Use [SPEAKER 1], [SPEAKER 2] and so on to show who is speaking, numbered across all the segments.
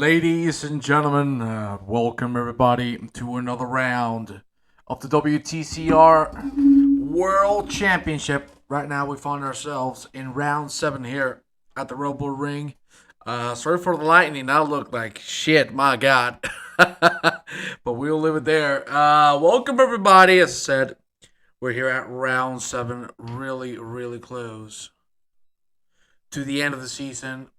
[SPEAKER 1] Ladies and gentlemen, welcome everybody to another round of the WTCR World Championship. Right now, we find ourselves in round 7 here at the Red Bull Ring. Sorry for the lightning, that looked like shit, my god. But we'll leave it there. Welcome everybody. As I said, we're here at round 7, really, really close to the end of the season.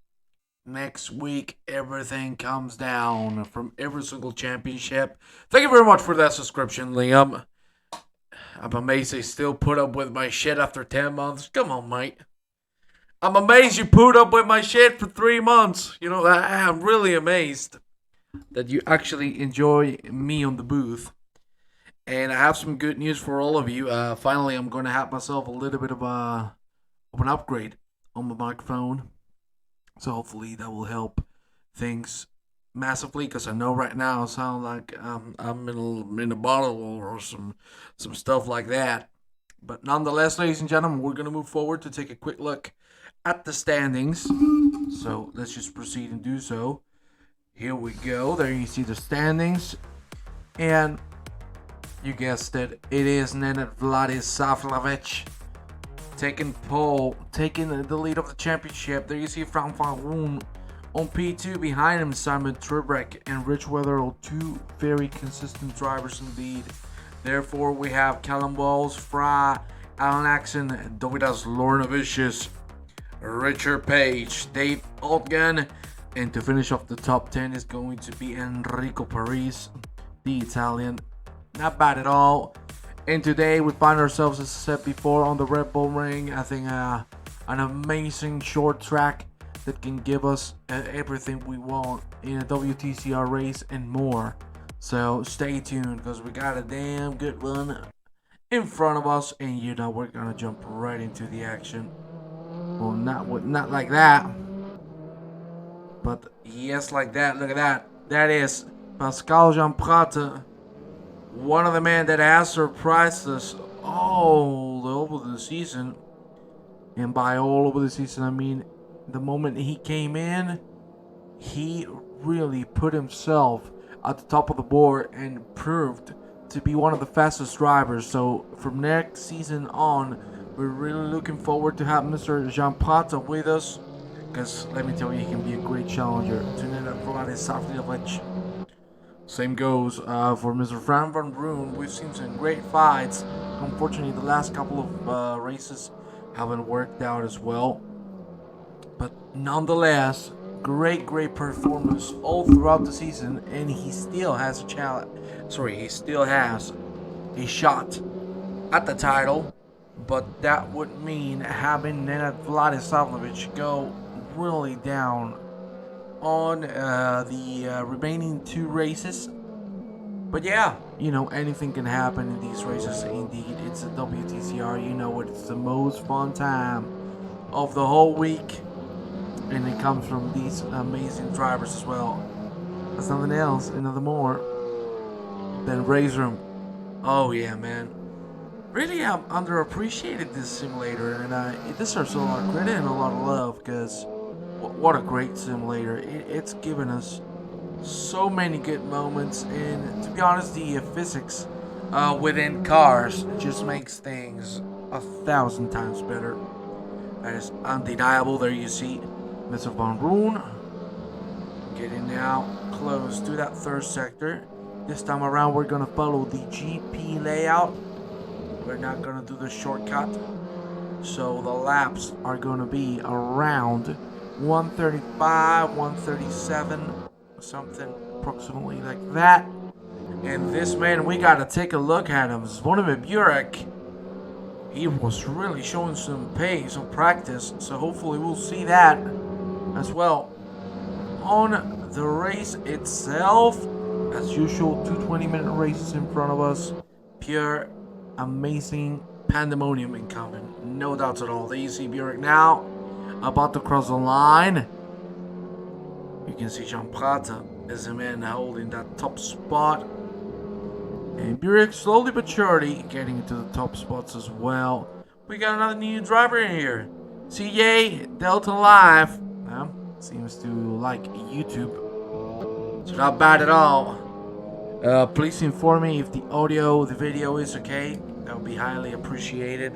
[SPEAKER 1] Next week, everything comes down from every single championship. Thank you very much for that subscription, Liam. I'm amazed they still put up with my shit after 10 months. Come on, mate. I'm amazed you put up with my shit for 3 months. You know, I'm really amazed that you actually enjoy me on the booth. And I have some good news for all of you. Finally, I'm going to have myself a little bit of an upgrade on my microphone. So hopefully that will help things massively, because I know right now I sound like I'm in a bottle or some stuff like that. But nonetheless, ladies and gentlemen, we're going to move forward to take a quick look at the standings. So let's just proceed and do so. Here we go. There you see the standings. And you guessed it, it is Nenad Vladisavljevic taking the lead of the championship. There you see Frank van Roon on P2. Behind him, Simon Trubrek and Rich Weatherall, two very consistent drivers indeed. Therefore, we have Callum Walls, Fra, Alan Axon, Dovidas Lornovicius, Richard Page, Dave Altgen, and to finish off the top 10 is going to be Enrico Paris, the Italian. Not bad at all. And today we find ourselves, as I said before, on the Red Bull Ring. I think an amazing short track that can give us everything we want in a WTCR race and more. So stay tuned, because we got a damn good one in front of us, and you know we're gonna jump right into the action. Well, not like that, but yes, like that. Look at that. That is Pascal Jean Prate. One of the men that has surprised us all over the season. And by all over the season, I mean the moment he came in, he really put himself at the top of the board and proved to be one of the fastest drivers. So from next season on, we're really looking forward to have Mr. Jean Prate with us. Because let me tell you, he can be a great challenger to Nenad Vladisavljevic. Same goes for Mr. Frank van Roon. We've seen some great fights. Unfortunately, the last couple of races haven't worked out as well. But nonetheless, great performance all throughout the season, and he still has a he still has a shot at the title. But that would mean having Nenad Vladisavljevic go really down on the remaining 2 races. But yeah, you know, anything can happen in these races. Indeed, it's a WTCR. You know what? It's the most fun time of the whole week, and it comes from these amazing drivers as well. That's nothing else, another more than RaceRoom. Oh yeah, man. Really, I'm underappreciated this simulator, and it deserves a lot of credit and a lot of love, because what a great simulator. It's given us so many good moments, and to be honest, the physics within cars just makes things 1,000 times better. That is undeniable. There you see Mr. Van Roon getting now close to that 3rd sector. This time around, we're going to follow the GP layout. We're not going to do the shortcut. So the laps are going to be around 135, 137, something approximately like that. And this man, we got to take a look at him. Zvonimir Burek. He was really showing some pace on practice, so hopefully we'll see that as well on the race itself. As usual, 2 20-minute races in front of us. Pure amazing pandemonium incoming, no doubts at all. There you see Burek now about to cross the line. You can see Jean Prate is the man holding that top spot, and Burek slowly but surely getting into the top spots as well. We got another new driver in here, CJ Delta Live. Seems to like YouTube So not bad at all. Please inform me if the audio, the video is okay. That would be highly appreciated.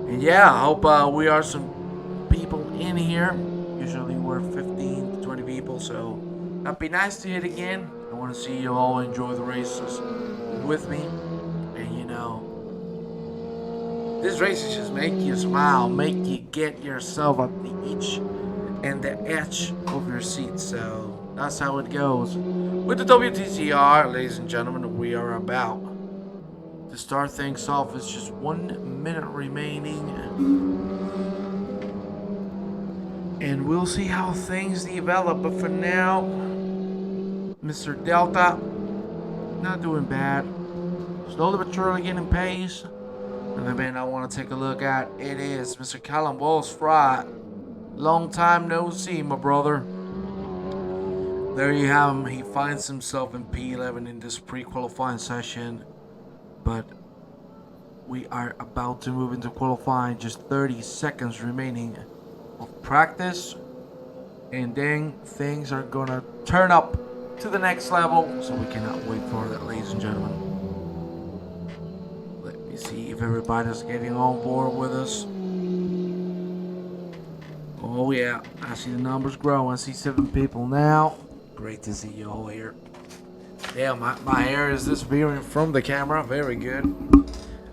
[SPEAKER 1] And yeah, I hope we are some people in here. Usually we're 15 to 20 people, so that'd be nice to hit again. I want to see you all enjoy the races with me. And you know, these races just make you smile, make you get yourself at the itch and the edge of your seat. So that's how it goes. With the WTCR, ladies and gentlemen, we are about to start things off. It's just 1 minute remaining. And we'll see how things develop. But for now, Mr. Delta, not doing bad. Slowly but surely getting pace. And the man I want to take a look at, it is Mr. Callum Walsh-Fry. Long time no see, my brother. There you have him. He finds himself in P11 in this pre-qualifying session. But we are about to move into qualifying. Just 30 seconds remaining of practice. And then things are going to turn up to the next level. So we cannot wait for that, ladies and gentlemen. Let me see if everybody's getting on board with us. Oh yeah, I see the numbers grow. I see 7 people now. Great to see you all here. Yeah, my hair is disappearing from the camera. Very good.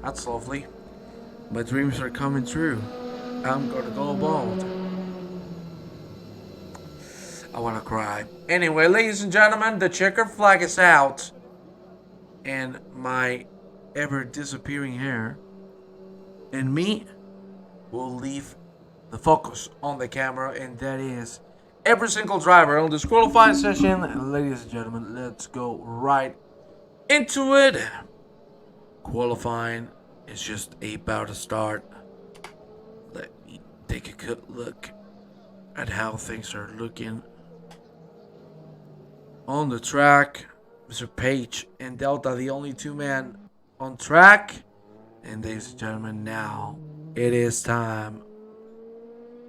[SPEAKER 1] That's lovely. My dreams are coming true. I'm gonna go bald. I wanna cry. Anyway, ladies and gentlemen, the checker flag is out. And my ever disappearing hair and me will leave the focus on the camera, and that is every single driver on this qualifying session. Ladies and gentlemen, let's go right into it. Qualifying is just about to start. Let me take a good look at how things are looking on the track. Mr. Page and Delta, the only 2 men on track. And ladies and gentlemen, now it is time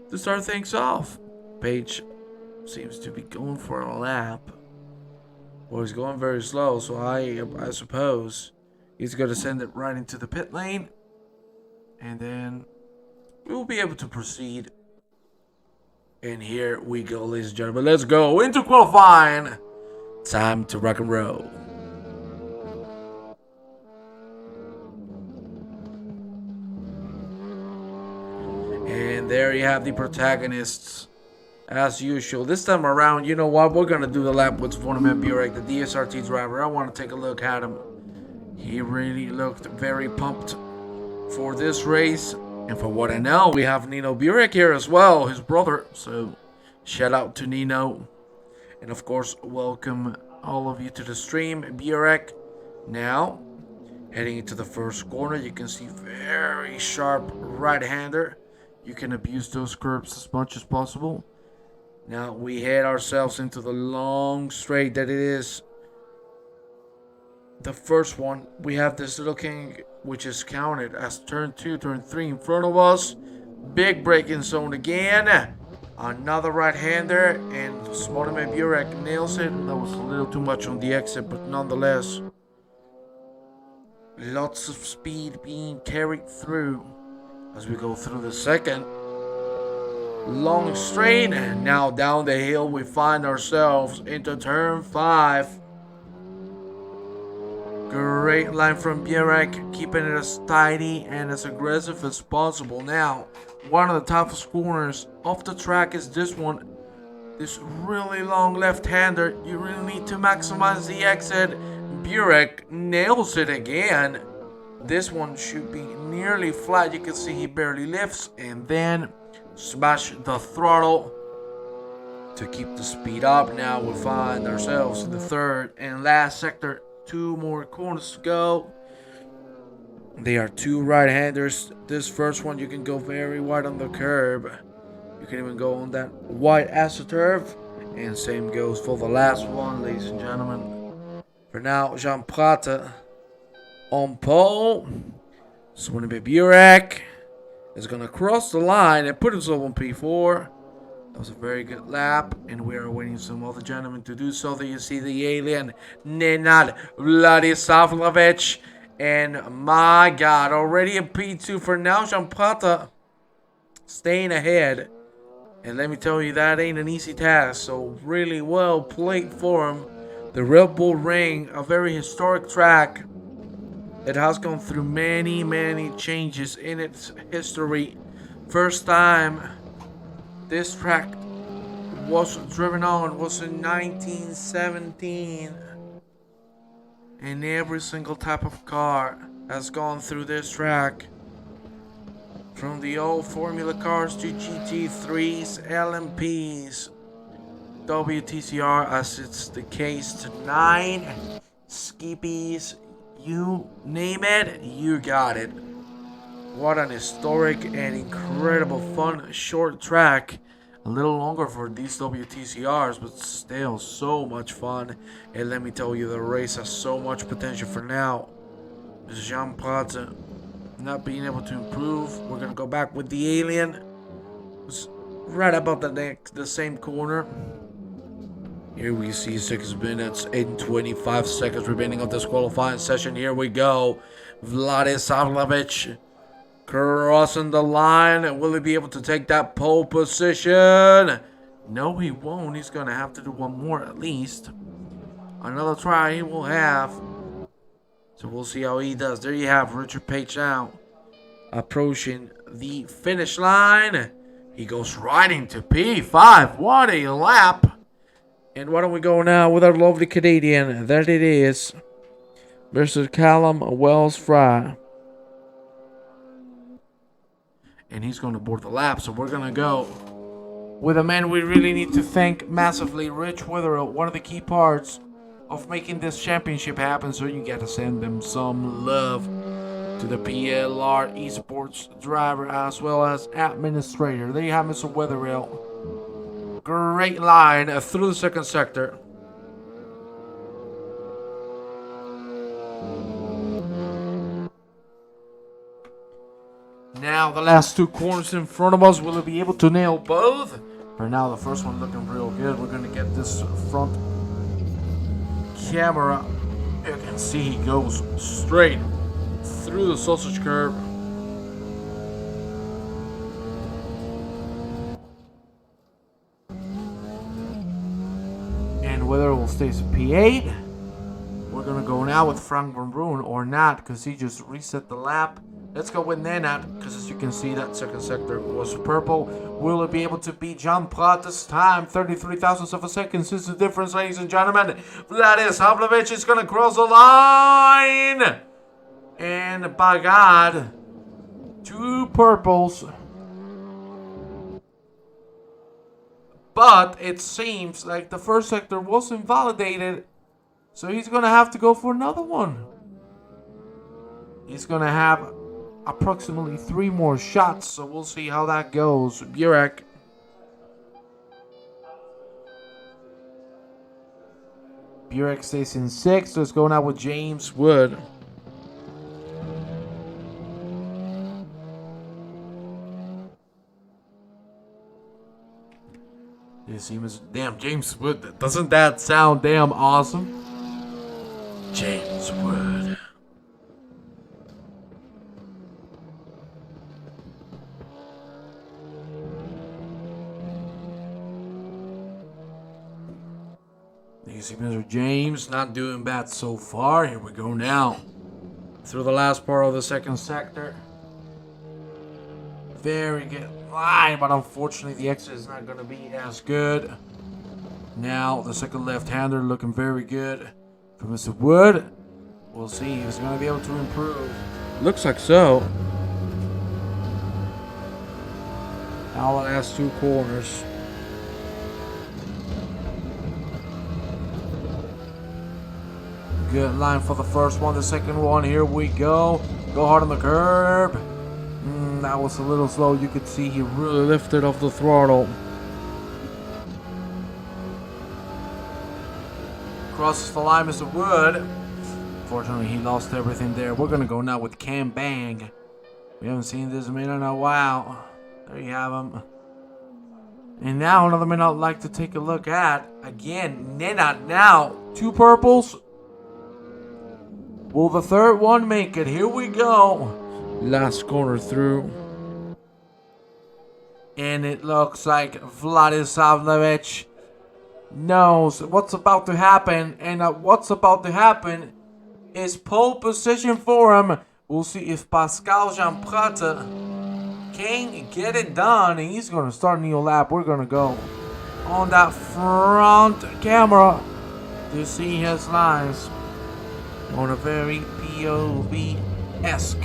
[SPEAKER 1] to start things off. Page seems to be going for a lap. Well, he's going very slow, so I suppose he's going to send it right into the pit lane. And then we will be able to proceed. And here we go, ladies and gentlemen. Let's go into qualifying. Time to rock and roll. And there you have the protagonists. As usual, this time around, you know what? We're going to do the lap with Vorneman Burek, the DSRT driver. I want to take a look at him. He really looked very pumped for this race. And for what I know, we have Nino Burek here as well, his brother. So, shout out to Nino. And of course, welcome all of you to the stream. Burek now heading into the first corner. You can see very sharp right-hander. You can abuse those curves as much as possible. Now we head ourselves into the long straight that it is. The first one, we have this little king, which is counted as turn 2, turn 3 in front of us. Big braking zone again. Another right-hander, and Vorneman Burek nails it. That was a little too much on the exit, but nonetheless, lots of speed being carried through as we go through the second long straight. And now down the hill we find ourselves into turn 5. Great line from Burek, keeping it as tidy and as aggressive as possible. Now, one of the toughest corners off the track is this one. This really long left-hander. You really need to maximize the exit. Burek nails it again. This one should be nearly flat. You can see he barely lifts. And then smash the throttle to keep the speed up. Now we find ourselves in the third and last sector. 2 more corners to go. They are 2 right-handers. This first one you can go very wide on the curb. You can even go on that wide AstroTurf. And same goes for the last one, ladies and gentlemen. For now, Jean Prate on pole. Vorneman Burek is going to cross the line and put himself on P4. That was a very good lap, and we are waiting some other gentlemen to do so. There you see the alien, Nenad Vladislavovich. And my God, already a P2 for now. Jean-Paul staying ahead. And let me tell you, that ain't an easy task. So really well played for him. The Red Bull Ring, a very historic track. It has gone through many, many changes in its history. First time this track was driven on was in 1917. And every single type of car has gone through this track. From the old Formula cars to GT3s, LMPs, WTCR as it's the case tonight, Skippies, you name it, you got it. What an historic and incredible fun short track. A little longer for these WTCRs, but still so much fun. And let me tell you, the race has so much potential for now. Jean-Paul not being able to improve. We're going to go back with the alien. It's right about the same corner. Here we see 6 minutes and 25 seconds remaining of this qualifying session. Here we go. Vladislavovich crossing the line. Will he be able to take that pole position? No, he won't. He's going to have to do one more at least. Another try he will have. So we'll see how he does. There you have Richard Page now approaching the finish line. He goes right into P5. What a lap. And why don't we go now with our lovely Canadian. There it is. Versus Callum Wells Fry. And he's going to board the lap. So we're going to go with a man we really need to thank massively. Rich Witherill. One of the key parts of making this championship happen. So you got to send them some love to the PLR esports driver as well as administrator. There you have Mr. Witherill. Great line through the second sector. Now the last 2 corners in front of us. Will he be able to nail both? For now, the first one looking real good. We're going to get this front camera. You can see he goes straight through the sausage curve. Whether it will stay P8. We're gonna go now with Frank Van Roon or not, because he just reset the lap. Let's go with Nenad, because as you can see, that second sector was purple. Will it be able to beat Jean-Paul this time? 33 thousandths of a second is the difference, ladies and gentlemen. Vladislavovich is gonna cross the line, and by God, 2 purples. But it seems like the first sector was invalidated. So he's going to have to go for another one. He's going to have approximately 3 more shots. So we'll see how that goes. Burek. Burek stays in 6th. So let's go now with James Wood. Damn, James Wood. Doesn't that sound damn awesome? James Wood. You see Mr. James not doing bad so far. Here we go now. Through the last part of the second sector. Very good line, but unfortunately the exit is not going to be as good. Now the second left-hander looking very good for Mr. Wood. We'll see if he's going to be able to improve. Looks like so. Now the last 2 corners. Good line for the first one. The second one, here we go. Go hard on the curb. That was a little slow. You could see he really lifted off the throttle. Crosses the line, Mr. Wood. Fortunately, he lost everything there. We're going to go now with Cam Bang. We haven't seen this man in a while. There you have him. And now another man I'd like to take a look at. Again, Nena now. 2 purples. Will the third one make it? Here we go. Last corner through. And it looks like Vladisavljevic knows what's about to happen. And what's about to happen is pole position for him. We'll see if Pascal Jean-Prata can get it done. And he's going to start Neo lap. We're going to go on that front camera to see his lines on a very POV-esque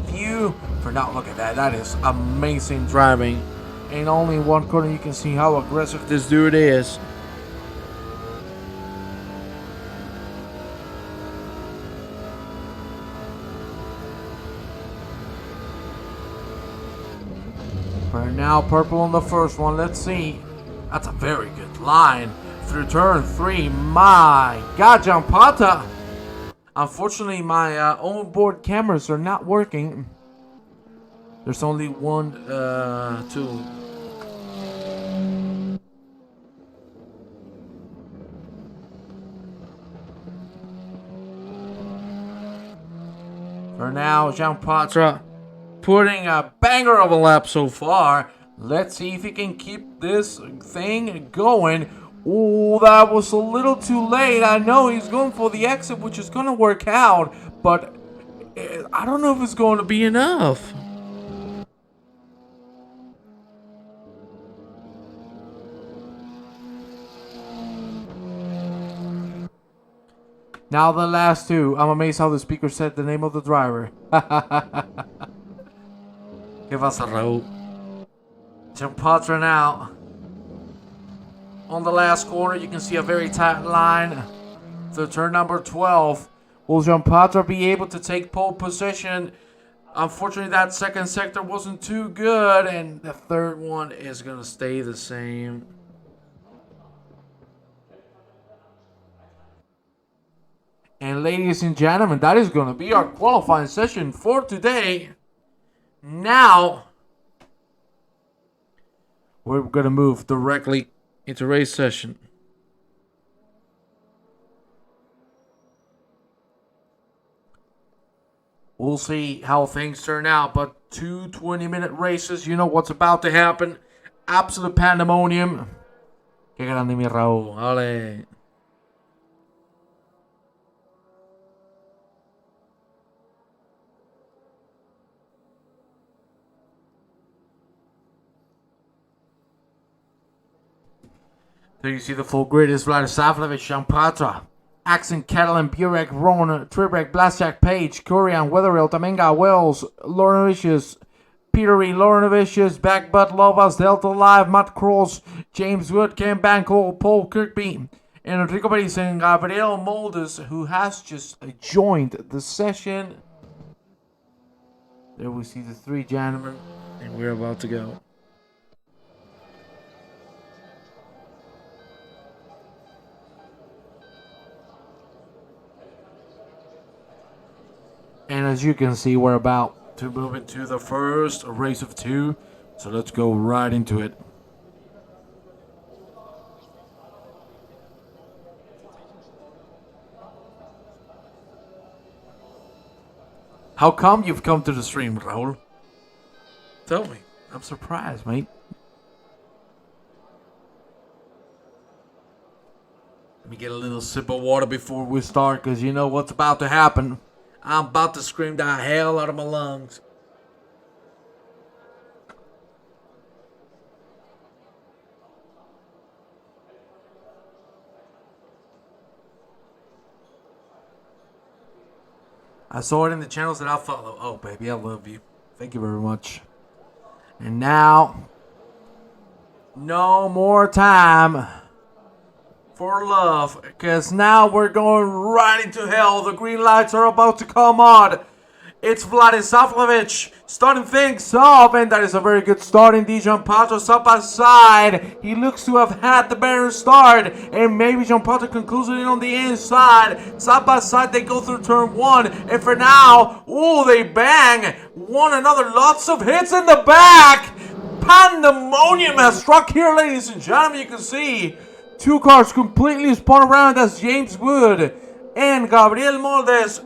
[SPEAKER 1] view. For now, look at that. That is amazing driving. And only one corner you can see how aggressive this dude is. Right now, purple on the first one. Let's see. That's a very good line through turn 3. My God, Jean-Prata. Unfortunately, my onboard cameras are not working. There's only one tool. For now, Jean-Prata putting a banger of a lap so far. Let's see if he can keep this thing going. Oh, that was a little too late. I know he's going for the exit, which is going to work out, but I don't know if it's going to be enough. Now the last 2. I'm amazed how the speaker said the name of the driver. Give us a rope. Jean-Prata now. On the last corner, you can see a very tight line. The turn number 12. Will Jean-Prata be able to take pole position? Unfortunately, that second sector wasn't too good, and the third one is going to stay the same. And ladies and gentlemen, that is going to be our qualifying session for today. Now, we're going to move directly into race session. We'll see how things turn out, but 2 20-minute races, you know what's about to happen. Absolute pandemonium. Qué grande mi Raúl. Ale. There you see the full grid is Vladisavljevic, Jean-Prata, Axon, Catalan, Burek, Ron, Tribrek, Blasjak, Page, Kurian, Weatherill, Tamenga, Wells, Lorenovicius, Petery, Lorenovicius, Backbutt, Lovas, Delta Live, Matt Cross, James Wood, Ken Banco, Paul Kirkby, and Enrico Paris and Gabriel Moldes, who has just joined the session. There we see the 3 gentlemen, and we're about to go. And as you can see, we're about to move into the first race of 2. So let's go right into it. How come you've come to the stream, Raul? Tell me. I'm surprised, mate. Let me get a little sip of water before we start, because you know what's about to happen. I'm about to scream the hell out of my lungs. I saw it in the channels that I follow. Oh, baby, I love you. Thank you very much. And now, no more time for love, because now we're going right into hell. The green lights are about to come on. It's Vladisavljevic starting things off, and that is a very good start indeed. Jean-Prata side by side. He looks to have had the better start, and maybe Jean-Prata concludes it on the inside. Side by side, they go through turn 1, and for now, oh, they bang one another. Lots of hits in the back. Pandemonium has struck here, ladies and gentlemen. You can see two cars completely spun around. That's James Wood and Gabriel Moldes.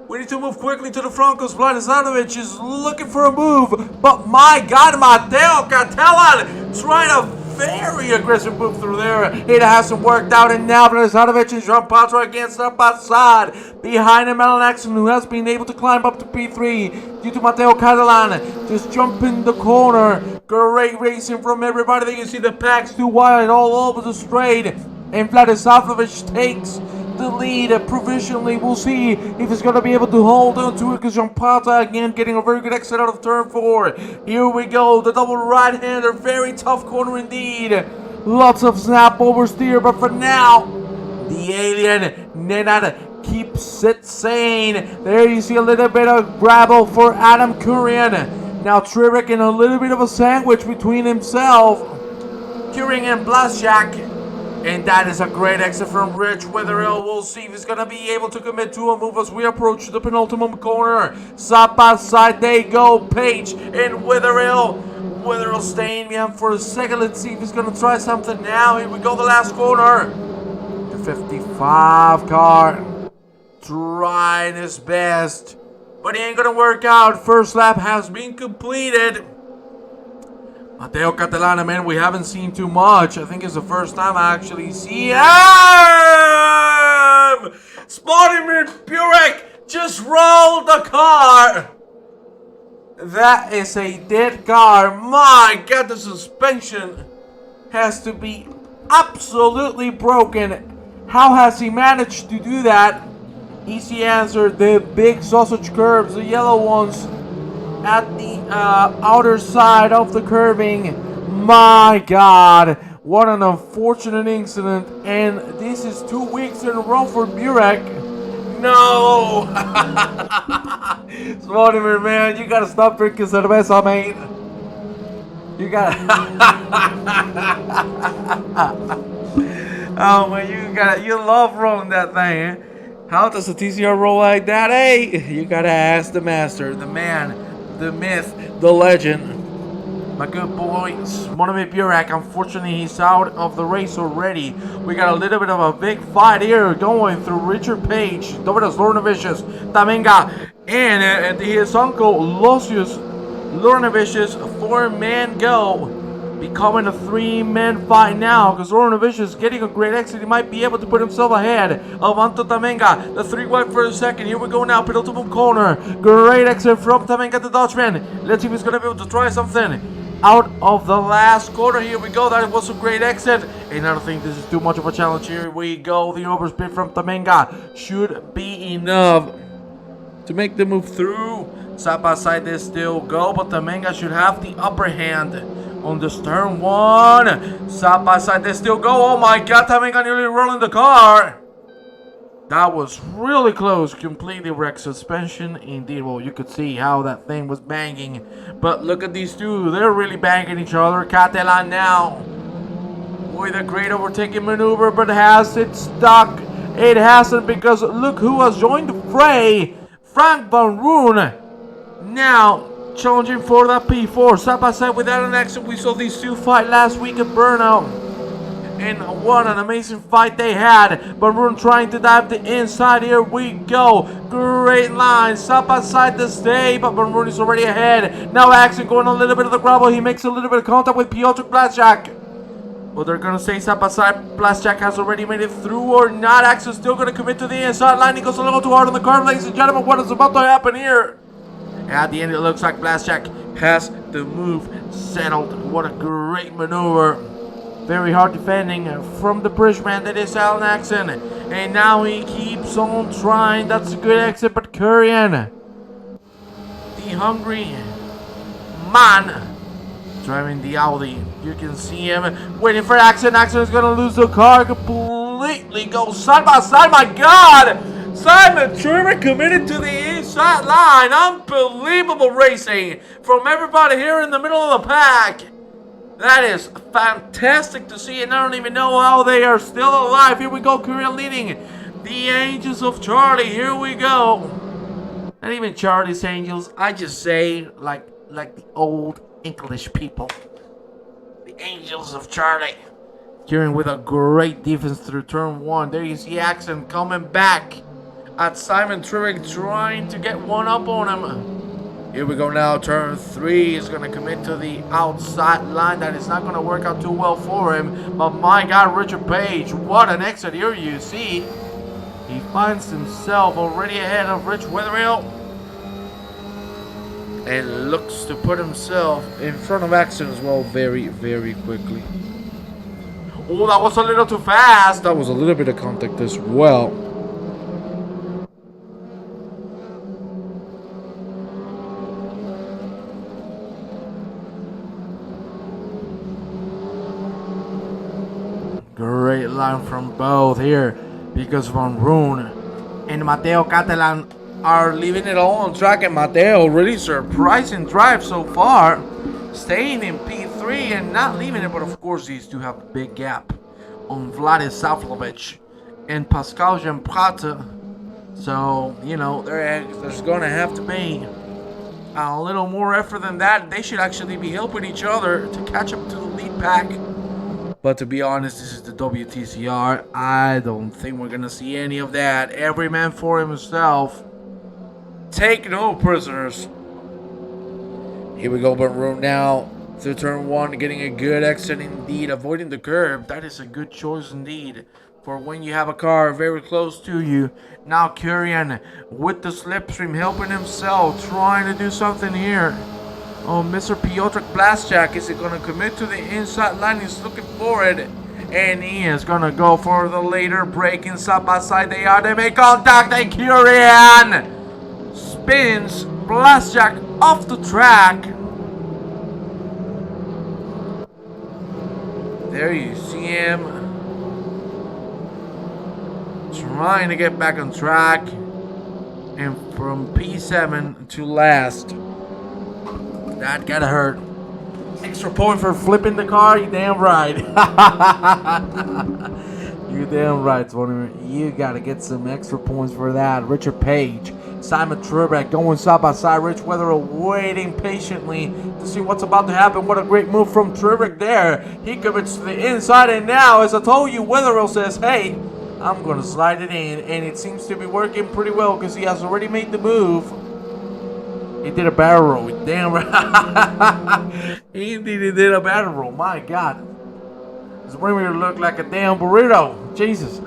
[SPEAKER 1] We need to move quickly to the front because Vladislanovich is looking for a move. But my God, Mateo Catalan trying a very aggressive move through there. It hasn't worked out, and now Vladislanovich and Jean Patra against the Passad. Behind him, Alan Axon, who has been able to climb up to P3 due to Mateo Catalan just jumping the corner. Great racing from everybody. There you see the packs too wide all over the straight. And Vladislanovich takes the lead provisionally. We'll see if he's going to be able to hold on to it because Jean Pata again getting a very good exit out of turn 4. Here we go, the double right-hander, very tough corner indeed. Lots of snap oversteer, but for now, the alien Nenad keeps it sane. There you see a little bit of gravel for Adam Kurian. Now Trivic in a little bit of a sandwich between himself, Kurian and Blasjak. And that is a great exit from Rich Witherill. We'll see if he's going to be able to commit to a move as we approach the penultimate corner. Side by side they go, Page and Witherill. Witherill staying behind for a second. Let's see if he's going to try something now. Here we go, the last corner. The 55 car trying his best, but he ain't going to work out. First lap has been completed. Mateo Catalana, man, we haven't seen too much. I think it's the first time I actually see him. Vladimir Burek just rolled the car. That is a dead car. My God, the suspension has to be absolutely broken. How has he managed to do that? Easy answer, the big sausage curbs, the yellow ones, at the outer side of the curving. My God, what an unfortunate incident, and this is 2 weeks in a row for Burek. No! Vladimir, man, you gotta stop drinking cerveza, mate. You gotta... Oh man, you love rolling that thing, eh? How does a TCR roll like that? Hey, you gotta ask the master, the man, the myth, the legend, my good boy, Vladimir Burek. Unfortunately, he's out of the race already. We got a little bit of a big fight here going through Richard Page, Dovidas Lornavicius, Tamenga, and his uncle, Lucius Lornavicius. 4-man go. Becoming a 3-man fight now because Lornavicius getting a great exit. He might be able to put himself ahead of Anto Tamenga. The 3 wide for a second. Here we go now. Penultimate corner. Great exit from Tamenga, the Dutchman. Let's see if he's going to be able to try something out of the last corner. Here we go. That was a great exit. And I don't think this is too much of a challenge. Here we go. The overspeed from Tamenga should be enough to make the move through. Side by side they still go, but Tamenga should have the upper hand on this turn 1. Side by side they still go. Oh my God, Tamenga nearly rolling the car. That was really close. Completely wrecked suspension indeed. Well, you could see how that thing was banging. But look at these two. They're really banging each other. Catalan now with a great overtaking maneuver, but has it stuck? It hasn't, because look who has joined the fray. Frank Van Roon now challenging for that P4. Side by side with Alan Axon. We saw these two fight last week at Burnout, and what an amazing fight they had. Van Roon trying to dive the inside. Here we go. Great line. Side by side to stay, but Van Roon is already ahead. Now Axon going a little bit of the gravel. He makes a little bit of contact with Piotr Blasjak. Well, they're going to stay side by side. Blasjak has already made it through or not. Axon still going to commit to the inside line. He goes a little too hard on the curve, ladies and gentlemen. What is about to happen here? At the end, it looks like Blasjak has the move settled. What a great maneuver. Very hard defending from the Bridgeman that is Alan Axon. And now he keeps on trying. That's a good exit, but Kurian, the hungry man, driving the Audi. You can see him waiting for Axon. Axon is going to lose the car completely. Go side by side. My God! Simon Truman committed to the inside line. Unbelievable racing from everybody here in the middle of the pack. That is fantastic to see, and I don't even know how they are still alive. Here we go, Kurian leading the Angels of Charlie. Here we go. Not even Charlie's Angels. I just say like the old English people. Angels of Charlie. Kieran with a great defense through turn 1. There you see Axon coming back at Simon Trivik, trying to get one up on him. Here we go now. Turn 3 is going to commit to the outside line. That is not going to work out too well for him. But my God, Richard Page, what an exit here you see. He finds himself already ahead of Rich Wetherill and looks to put himself in front of Axon as well very, very quickly. Oh, that was a little too fast. That was a little bit of contact as well. Great line from both here, because Van Roon and Mateo Catalan are leaving it all on track, and Mateo really surprising drive so far, staying in P3 and not leaving it. But of course these two have a big gap on Vladis Savlovich and Pascal Jamprata, so you know there's gonna have to be a little more effort than that. They should actually be helping each other to catch up to the lead pack. But to be honest, this is the WTCR. I don't think we're going to see any of that. Every man for himself. Take no prisoners. Here we go, but room now. Through turn 1, getting a good exit indeed. Avoiding the curb. That is a good choice indeed. For when you have a car very close to you. Now Kurian with the slipstream helping himself. Trying to do something here. Oh, Mr. Piotr Blasjak, is it going to commit to the inside line? He's looking for it. And he is going to go for the later break. Side by side they are. They make contact. And Kurian spins Blasjak off the track. There you see him trying to get back on track. And from P7 to last. That gotta hurt. Extra point for flipping the car? You damn right. You damn right, Tony. You gotta get some extra points for that. Richard Page, Simon Trebek going side by side. Rich Wetherill waiting patiently to see what's about to happen. What a great move from Trebek there. He commits to the inside, and now, as I told you, Wetherill says, hey, I'm gonna slide it in. And it seems to be working pretty well because he has already made the move. He did a barrel roll. Damn right. He did a barrel roll. My God. This Wimmer looked like a damn burrito. Jesus.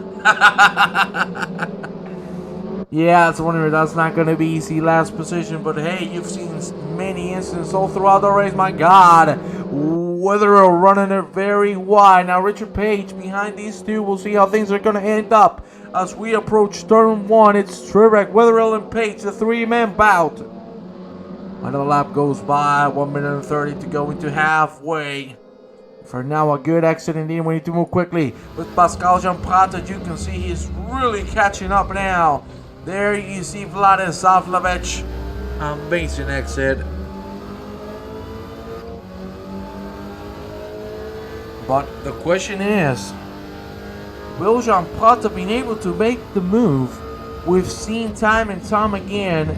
[SPEAKER 1] Yeah, it's wondering that's not going to be easy last position. But hey, you've seen many instances all throughout the race. My God. Wetherill running it very wide. Now Richard Page behind these two. We'll see how things are going to end up as we approach turn 1. It's Trebek, Wetherill, and Page, the 3-man bout. Another lap goes by, 1 minute and 30 to go into halfway. For now, a good exit indeed. We need to move quickly. With Pascal Jamprata, you can see he's really catching up now. There you see Vladis Savlovich. Amazing exit. But the question is, will Jamprata be able to make the move? We've seen time and time again,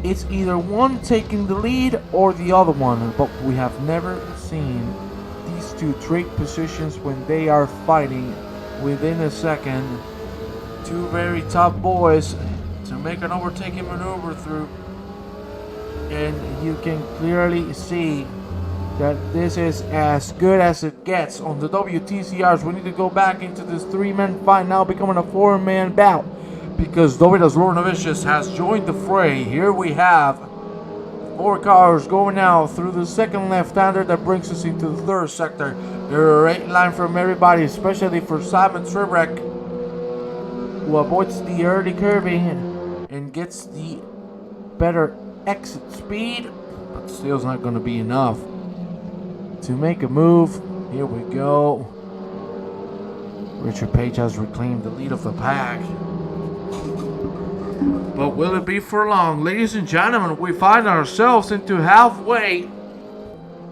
[SPEAKER 1] it's either one taking the lead or the other one, but we have never seen these two trade positions when they are fighting within a second. Two very tough boys to make an overtaking maneuver through, and you can clearly see that this is as good as it gets on the WTCRs. We need to go back into this 3-man fight now, becoming a 4-man bout, because Dovydas Lornovicius has joined the fray. Here we have 4 cars going now through the second left-hander that brings us into the 3rd sector. Great line from everybody, especially for Simon Trebek, who avoids the early curving and gets the better exit speed, but still is not going to be enough to make a move. Here we go. Richard Page has reclaimed the lead of the pack. But will it be for long? Ladies and gentlemen, we find ourselves into halfway,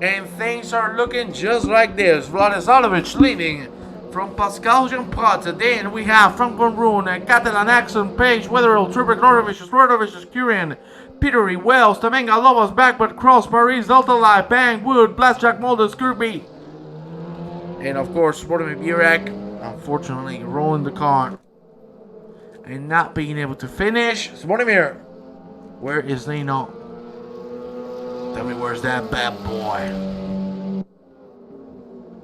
[SPEAKER 1] and things are looking just like this. Vladislavich leading from Pascal Jamprata. Then we have Frank Van Roon, Catalan Axon, Page, Wetherill, Trebek, Lornovicius, Kurian, Petery, Wells, Tamenga, Lobos, back but cross, Paris, Delta Light, Bang, Wood, Blasjak, Mulder, Kirby, And of course, Vladimir Burek, unfortunately, rolling the car and not being able to finish. Vladimir, where is Nino? Tell me, where's that bad boy?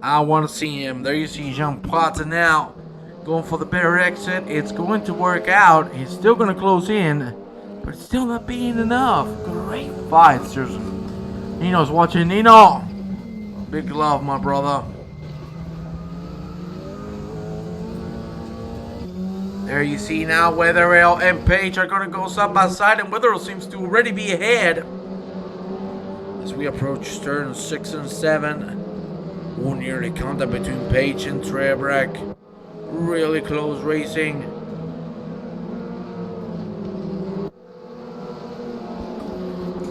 [SPEAKER 1] I want to see him. There you see Jean Plata now going for the better exit. It's going to work out. He's still going to close in, but it's still not being enough. Great fight, seriously. Nino's watching. Nino, big love, my brother. There you see now Wetherill and Page are going to go side by side, and Wetherill seems to already be ahead. As we approach turn 6 and 7, we'll nearly contact between Page and Trebek. Really close racing.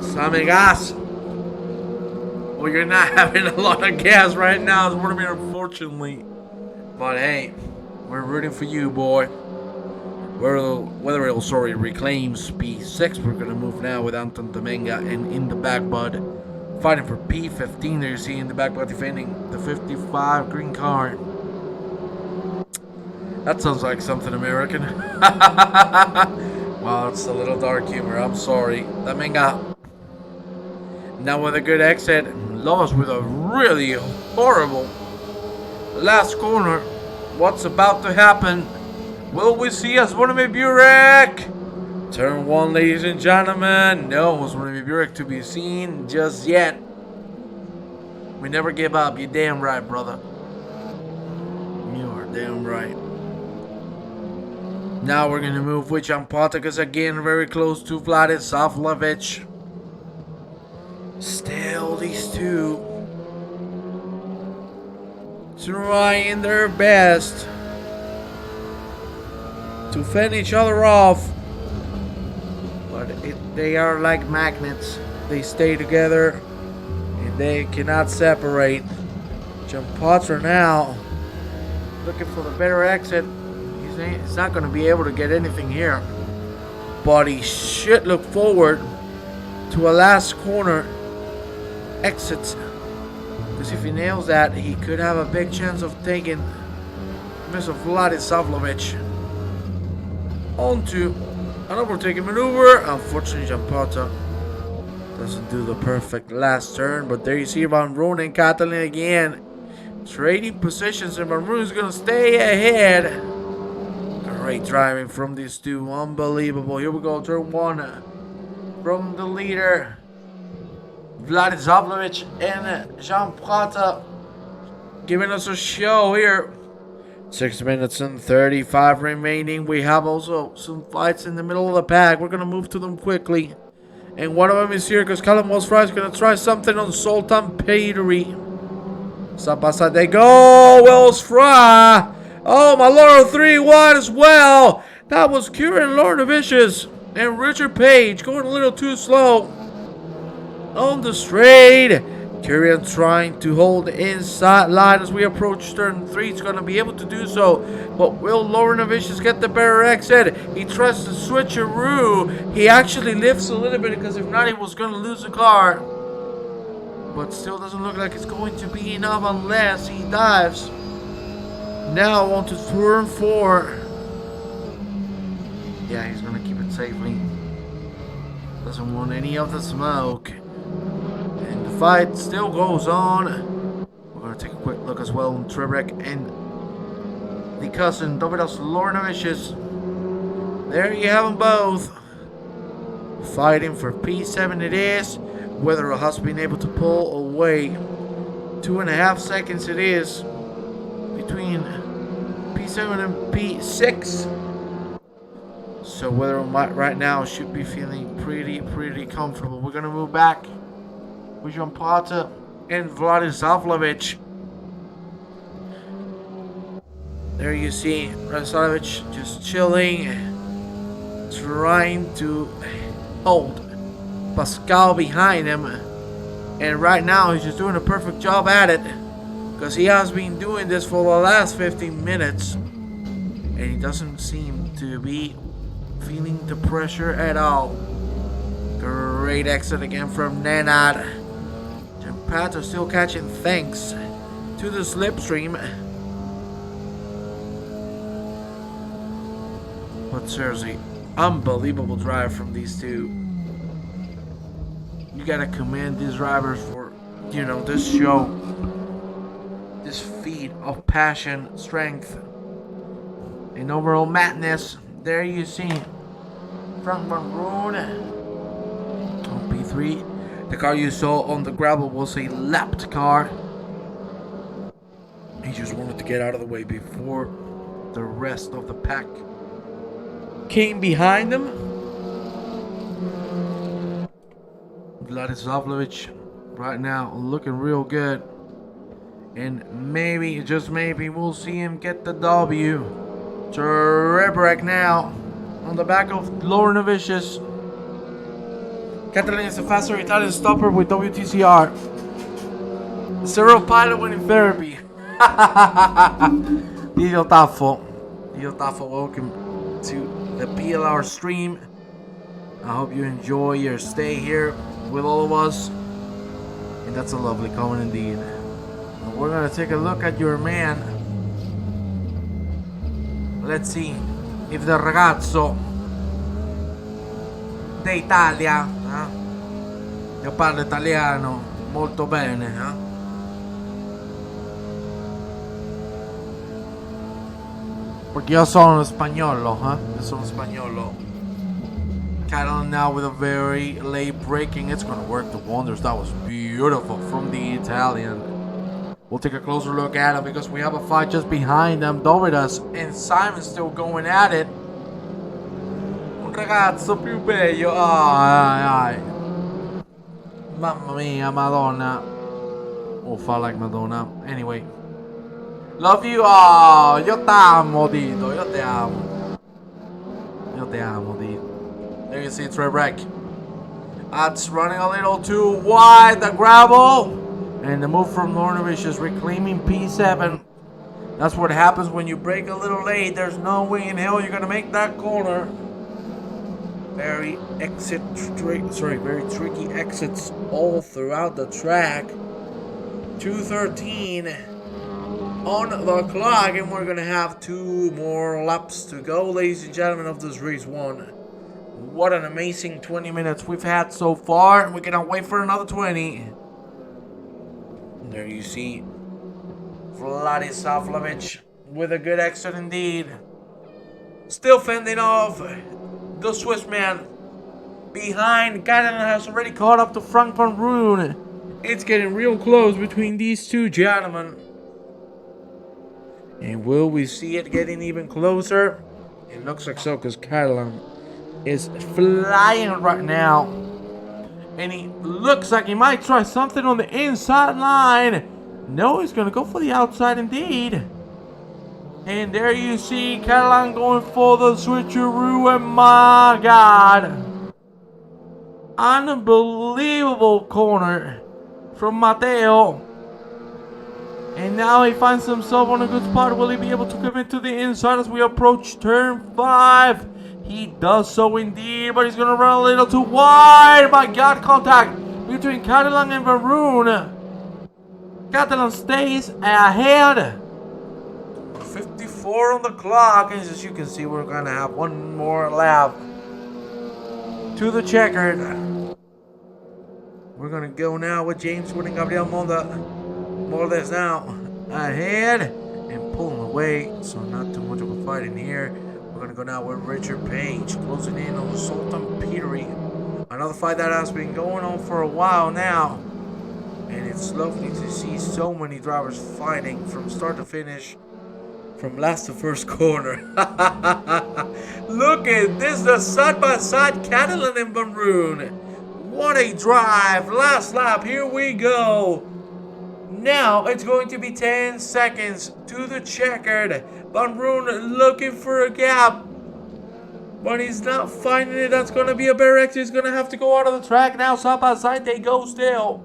[SPEAKER 1] Some gas. Well, you're not having a lot of gas right now, unfortunately. But hey, we're rooting for you, boy. Wetherill, reclaims P6. We're going to move now with Anton Dominga and in the back, bud. Fighting for P15. There you see in the back, bud, defending the 55 green card. That sounds like something American. Wow, it's a little dark humor. I'm sorry. Dominga. Now with a good exit. Lost with a really horrible last corner. What's about to happen? Will we see Vladimir Burek? Turn 1, ladies and gentlemen. No Vladimir Burek to be seen just yet. We never give up. You're damn right, brother. You are damn right. Now we're going to move with Jan Potakas again, very close to Vladis Savlovich. Still these two trying their best to fend each other off, but they are like magnets. They stay together and they cannot separate. Jan Potter now looking for the better exit. He's not going to be able to get anything here, but he should look forward to a last corner exit, because if he nails that, he could have a big chance of taking Mr. Vladis Savlovich onto an overtaking maneuver. Unfortunately, Jampata doesn't do the perfect last turn, but there you see Van Roon and Catalin again trading positions, and Van Roon is going to stay ahead. Great driving from these two, unbelievable. Here we go, turn 1 from the leader Vladis Savlovich and Jean Prata giving us a show here. 6 minutes and 35 remaining. We have also some fights in the middle of the pack. We're going to move to them quickly. And one of them is here because Callum Wells Fry is going to try something on Sultan Patery. Side by side they go. Wells Fry. Oh, my Lord, 3-1 as well. That was Kieran Lornovicius and Richard Page going a little too slow on the straight. Kieran trying to hold the inside line as we approach turn 3. He's going to be able to do so. But will Lornovicius get the better exit? He tries to switcheroo. He actually lifts a little bit because if not, he was going to lose the car. But still doesn't look like it's going to be enough unless he dives. Now on to turn 4. Yeah, he's going to keep it safely. Doesn't want any of the smoke. And the fight still goes on. We're going to take a quick look as well on Trebek and the cousin Dovidas Lornovicius. There you have them both. Fighting for P7 it is. Whether has been able to pull away 2.5 seconds it is between P7 and P6. So Whether right now should be feeling pretty comfortable. We're gonna move back with Jan Plata and Vladis Savlovich. There you see Savlovich just chilling, trying to hold Pascal behind him, and right now he's just doing a perfect job at it because he has been doing this for the last 15 minutes and he doesn't seem to be feeling the pressure at all. Great exit again from Nenad. Jampato still catching things to the slipstream. But seriously, unbelievable drive from these two. You gotta commend these drivers for, this show. This feat of passion, strength, and overall madness. There you see Frank Van Roon on P3. The car you saw on the gravel was a lapped car. He just wanted to get out of the way before the rest of the pack came behind him. Vladislavovich right now looking real good. And maybe, just maybe, we'll see him get the W. Trebek now on the back of Laurenovicius. Catalan is the faster Italian stopper with WTCR. Zero pilot winning therapy. Dio Taffo, welcome to the PLR stream. I hope you enjoy your stay here with all of us. And that's a lovely comment indeed. We're gonna take a look at your man. Let's see if the ragazzo d'Italia, io parlo italiano molto bene, Perché io sono spagnolo, Io sono spagnolo. Catalan now with a very late braking. It's gonna work the wonders. That was beautiful from the Italian. We'll take a closer look at him because we have a fight just behind them. Dovidas and Simon's still going at it. Un ragazzo più bello. Ai. Mamma mia, Madonna. Oh, fall like Madonna. Anyway. Love you. Oh, io t'amo, Dito. Io te amo. Dito. There you see Trebek. That's running a little too wide. The gravel. And the move from Laurenovich is reclaiming P7. That's what happens when you brake a little late. There's no way in hell you're gonna make that corner. Very tricky exits all throughout the track. 2:13 on the clock, and we're gonna have 2 more laps to go, ladies and gentlemen, of this race 1. What an amazing 20 minutes we've had so far, and we cannot wait for another 20. There you see Vladislavovich with a good exit indeed. Still fending off the Swiss man behind. Catalan has already caught up to Frank Van Roon. It's getting real close between these two gentlemen. And will we see it getting even closer? It looks like so, because Catalan is flying right now. And he looks like he might try something on the inside line. No, he's going to go for the outside indeed. And there you see Catalan going for the switcheroo. And my God. Unbelievable corner from Matteo. And now he finds himself on a good spot. Will he be able to come into the inside as we approach turn 5? He does so indeed, but he's going to run a little too wide. My God, contact between Catalan and Van Roon. Catalan stays ahead. 54 on the clock. And as you can see, we're going to have one more lap to the checkered. We're going to go now with James Wood and Gabriel Moldes now ahead and pulling away. So not too much of a fight in here. We're going to go now with Richard Page closing in on Sultan Petery. Another fight that has been going on for a while now. And it's lovely to see so many drivers fighting from start to finish. From last to first corner. Look at this, the side-by-side Catalan and Van Roon. What a drive. Last lap, here we go. Now it's going to be 10 seconds to the checkered. Van Roon looking for a gap. But he's not finding it. That's going to be a bear exit. He's going to have to go out of the track now. Side by side they go still.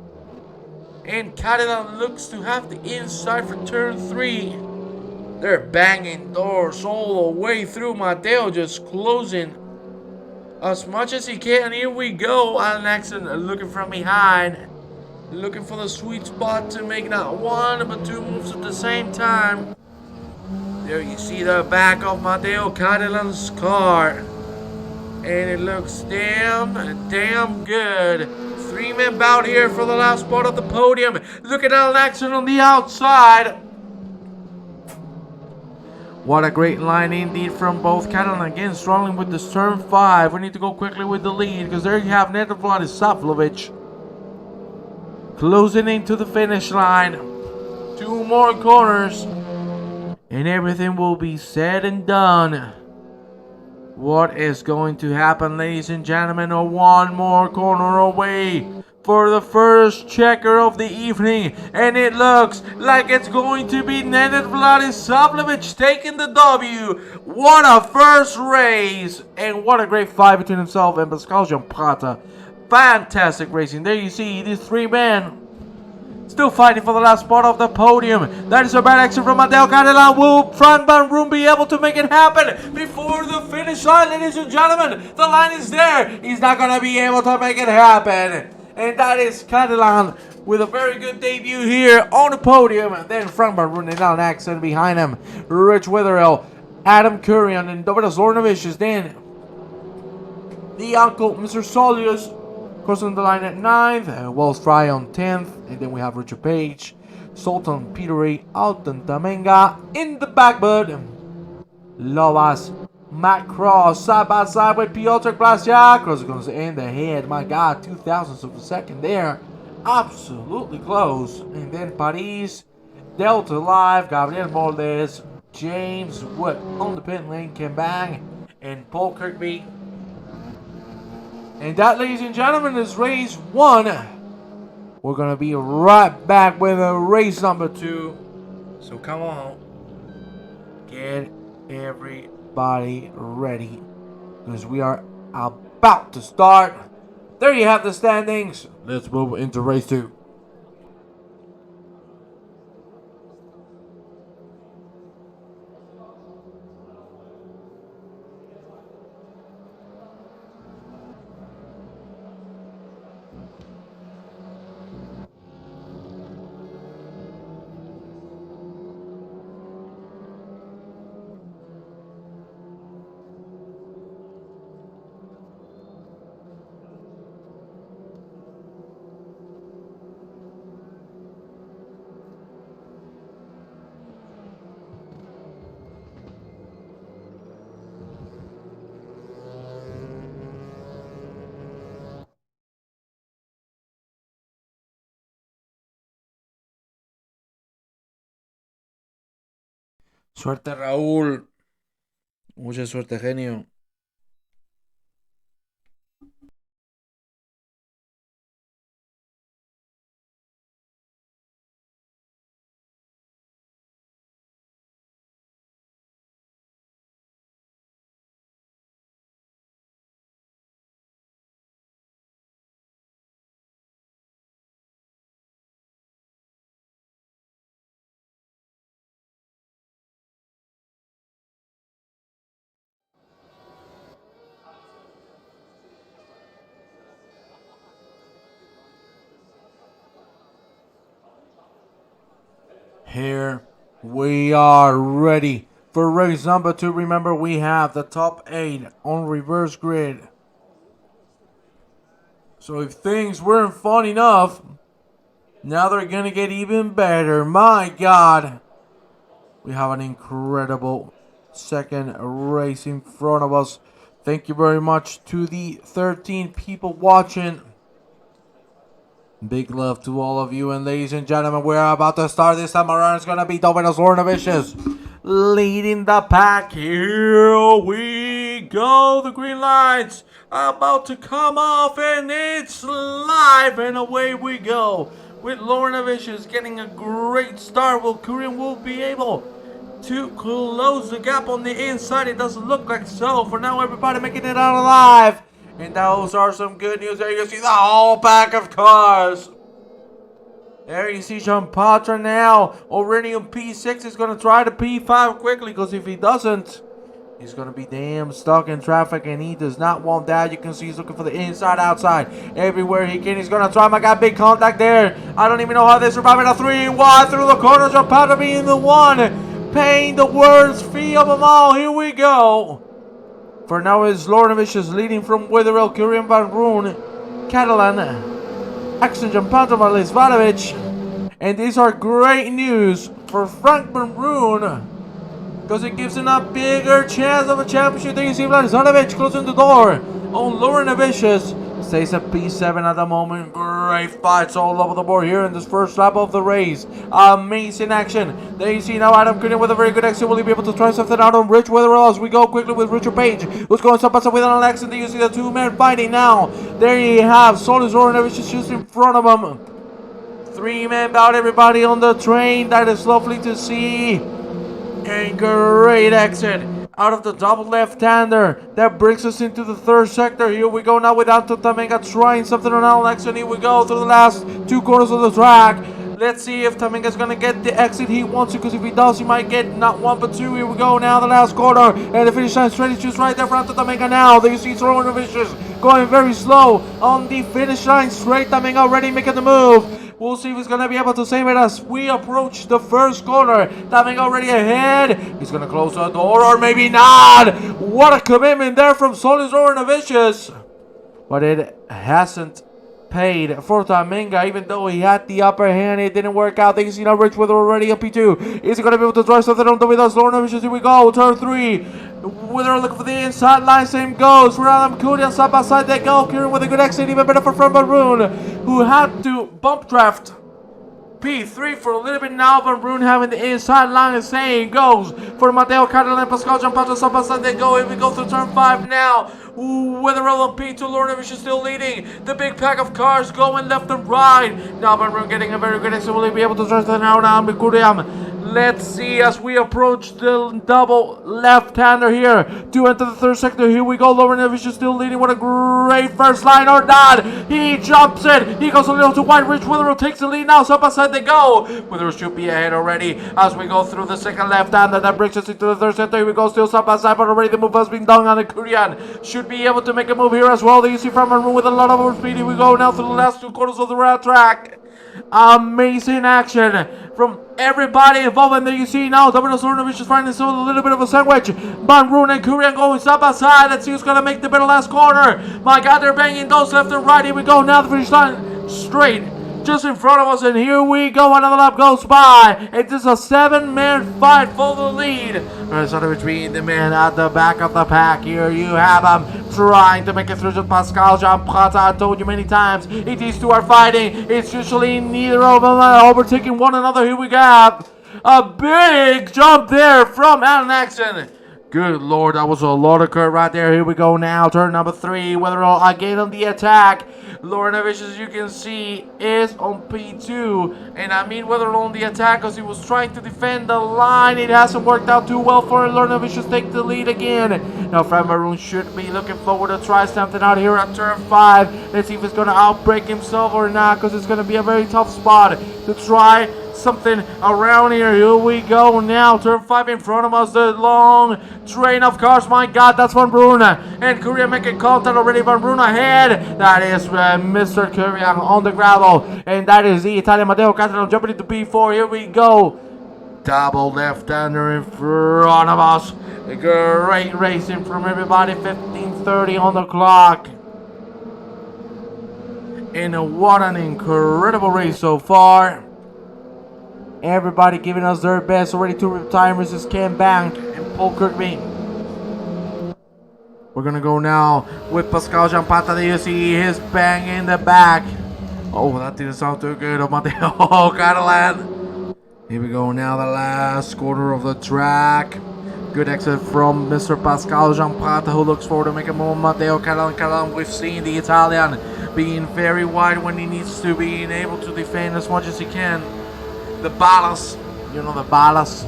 [SPEAKER 1] And Catalan looks to have the inside for turn 3. They're banging doors all the way through. Matteo just closing as much as he can. Here we go. Alan Axon looking from behind. Looking for the sweet spot to make not one but two moves at the same time. There you see the back of Mateo Catalan's car. And it looks damn good. Three-man bout here for the last spot of the podium. Look at Alan Axon on the outside. What a great line indeed from both Catalan. Again, struggling with this turn 5. We need to go quickly with the lead because there you have Ned Vladisavljevic closing into the finish line. 2 more corners and everything will be said and done. What is going to happen, ladies and gentlemen? One more corner away for the first checker of the evening, and it looks like it's going to be Nenad Vladisavljevic taking the W. What a first race, and what a great fight between himself and Pascal Jamprata. Fantastic racing. There you see these 3 men still fighting for the last spot of the podium. That is a bad exit from Mateo Catalan. Will Frank Van Roon be able to make it happen before the finish line, ladies and gentlemen? The line is there. He's not going to be able to make it happen. And that is Catalan with a very good debut here on the podium. And then Frank Van Roon and Alan Axon behind him. Rich Witherill, Adam Kurian, and Dovidas Zornovicius. Then the uncle, Mr. Solius, crossing the line at 9th, Wells Fry on 10th, and then we have Richard Page, Sultan Petery, Alton Tamenga in the back, bud. Lovas, Matt Cross, side by side with Piotr Blasiak. Cross is going to end the head. My God, 2 thousandths of a second there. Absolutely close. And then Paris, Delta Live, Gabriel Moldes, James Wood on the pit lane, Ken Bang, and Paul Kirkby. And that, ladies and gentlemen, is race 1. We're going to be right back with race number 2. So come on. Get everybody ready, because we are about to start. There you have the standings. Let's move into race 2. Suerte, Raúl. Mucha suerte, genio. Here we are ready for race number 2. Remember, we have the top 8 on reverse grid. So if things weren't fun enough, now they're going to get even better. My God. We have an incredible second race in front of us. Thank you very much to the 13 people watching. Big love to all of you, and ladies and gentlemen, we're about to start. This time around, it's gonna be Dovidas Zornovicius leading the pack. Here we go. The green lights about to come off, and it's live, and away we go. With Zornovicius getting a great start, Kurian will be able to close the gap on the inside. It doesn't look like so. For now, everybody making it out alive. And those are some good news. There you see the whole pack of cars. There you see Jean Patra now. Already on P6 is going to try the P5 quickly, because if he doesn't, He's going to be damn stuck in traffic, and he does not want that. You can see he's looking for the inside, outside, everywhere he can. He's going to try. My God, big contact there. I don't even know how they survive it. A 3 wide through the corner. Jump out of being the one. Paying the worst fee of them all. Here we go. For now, is Lornovich is leading from Witherell, Kurian Van Roon, Catalan, Axel Jampantova, Lisvanovic. And these are great news for Frank Van Roon, because it gives him a bigger chance of a championship. There you see Vladislavic closing the door on Lornovich. Stays at P7 at the moment. Great fights all over the board here in this first lap of the race. Amazing action. There you see now Adam Cunningham with a very good exit. Will he be able to try something out on Rich Witherell as we go quickly with Richard Page, who's going side by side with an Alex? And there you see the two men fighting now. There you have Solis Lornovich just in front of him. Three-man bout, everybody on the train. That is lovely to see. And great exit out of the double left-hander. That brings us into the third sector. Here we go now with Anton Tamenga trying something on Alex. And here we go through the last two corners of the track. Let's see if Tamenga's going to get the exit he wants to, because if he does, he might get not one but two. Here we go now, the last corner. And the finish line straight is just right there for Anton Tamenga now. There you see Lornovich going very slow on the finish line straight. Tamenga already making the move. We'll see if he's going to be able to save it as we approach the first corner. Tamenga already ahead. He's going to close the door, or maybe not. What a commitment there from Solis Lornovich. But it hasn't paid for Tamenga, even though he had the upper hand. It didn't work out. You see now Rich with already up P2. Is he going to be able to drive something on with us? Lornovich, here we go. Turn 3. Wither looking for the inside line. Same goes for Adam Kudian. Side by side they go. Kieran with a good exit. Even better for Frank Van Roon, who had to bump draft P3 for a little bit now. Van Roon having the inside line, and same goes for Mateo Catalan and Pascal Giampato. Side by side they go. Here we go through turn 5 now. Witherell on P2, Lornovich is still leading. The big pack of cars going left and right. Now Van Roon getting a very good exit. Will he be able to turn that out now? Let's see as we approach the double left-hander here to enter the third sector. Here we go. Lornovich is still leading. What a great first line, or not. He jumps it. He goes a little too wide. Rich Witherell takes the lead now. Side by side they go. Witherell should be ahead already as we go through the second left-hander. That brings us into the third sector. Here we go. Still side by side, but already the move has been done on the Kurian. Should be able to make a move here as well. There you see Van Roon with a lot of overspeed. Here we go now through the last two quarters of the round track. Amazing action from everybody involved. And there you see now Dominos Lornovich is finding himself a little bit of a sandwich. Van Roon and Kurian going side by side. Let's see who's going to make the better last corner. My God, they're banging those left and right. Here we go now, the finish line straight just in front of us, and here we go. Another lap goes by. It is a 7-man fight for the lead. Lornovich being the man at the back of the pack. Here you have him trying to make it through to Pascal Giampato. I told you many times, if these two are fighting, it's usually neither of them overtaking one another. Here we got a big jump there from Alan Axon. Good Lord, that was a lot of curve right there. Here we go now, turn number 3. Witherell again on the attack. Lornovich, as you can see, is on P2. And I mean Witherell on the attack because he was trying to defend the line. It hasn't worked out too well for him. Lornovich to take the lead again. Now Frank Van Roon should be looking forward to try something out here at turn 5. Let's see if he's going to outbreak himself or not, because it's going to be a very tough spot to try something around here. Here we go now, turn 5 in front of us, the long train of cars. My God, that's Van Roon and Kurian making contact already. Van Roon ahead. That is Mr. Kurian on the gravel, and that is the Italian Mateo Catalan jumping into P4. Here we go, double left-hander in front of us. A great racing from everybody. 15:30 on the clock, and what an incredible race so far. Everybody giving us their best. Already 2 retirements is Ken Bank and Paul Kirkby. We're going to go now with Pascal Giampato. There you see his bang in the back. Oh, that didn't sound too good. Mateo Catalan. Here we go now, the last quarter of the track. Good exit from Mr. Pascal Giampato, who looks forward to making more. Mateo Catalan. We've seen the Italian being very wide when he needs to, being able to defend as much as he can. The balas, you know, the balas.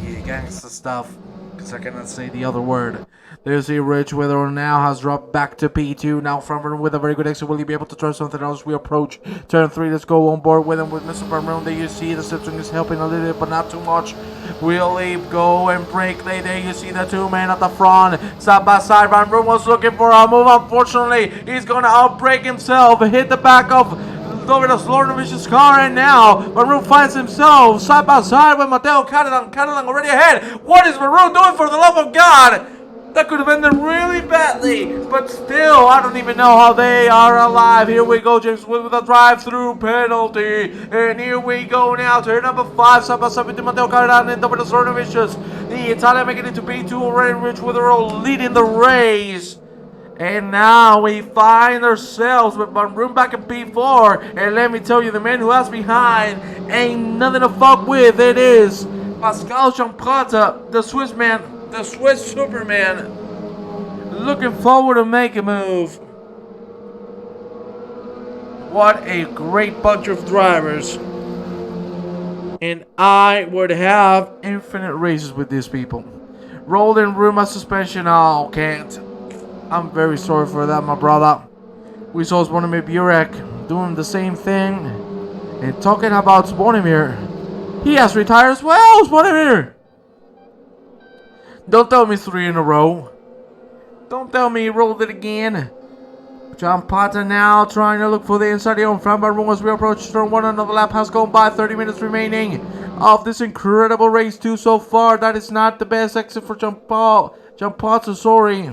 [SPEAKER 1] Yeah, gangster stuff, because I cannot say the other word. There's a Rich Wither now has dropped back to P2. Now front runner with a very good exit. Will he be able to try something else? We approach turn 3. Let's go on board with him with Mr. Vermeer. There you see the slipstream is helping a little bit, but not too much. Will he go and break late? There you see the two men at the front. Side by side. Van Room was looking for a move. Unfortunately, he's going to outbreak himself. Hit the back of Dovidas Lornovic's car, and now Maroon finds himself side by side with Mateo Catalan. Catalan already ahead. What is Maroon doing, for the love of God? That could have ended really badly, but still, I don't even know how they are alive. Here we go, James with a drive-through penalty. And here we go now, turn number 5, side by side with Mateo Catalan and Dovidas Lornovic's. The Italian making it to P2 already, Rich Wither leading the race. And now we find ourselves with Van Room back in P4. And let me tell you, the man who has behind ain't nothing to fuck with. It is Pascal Champrata, the Swiss man, the Swiss Superman. Looking forward to make a move. What a great bunch of drivers. And I would have infinite races with these people. Rolling Ruma suspension. Oh, can't. I'm very sorry for that, my brother. We saw Zvonimir Burek doing the same thing. And talking about Zvonimir, he has retired as well, Zvonimir! Don't tell me 3 in a row. Don't tell me he rolled it again. John Potter now trying to look for the inside on front by room as we approach turn 1. Another lap has gone by. 30 minutes remaining of this incredible race 2 so far. That is not the best exit for John Potter, sorry.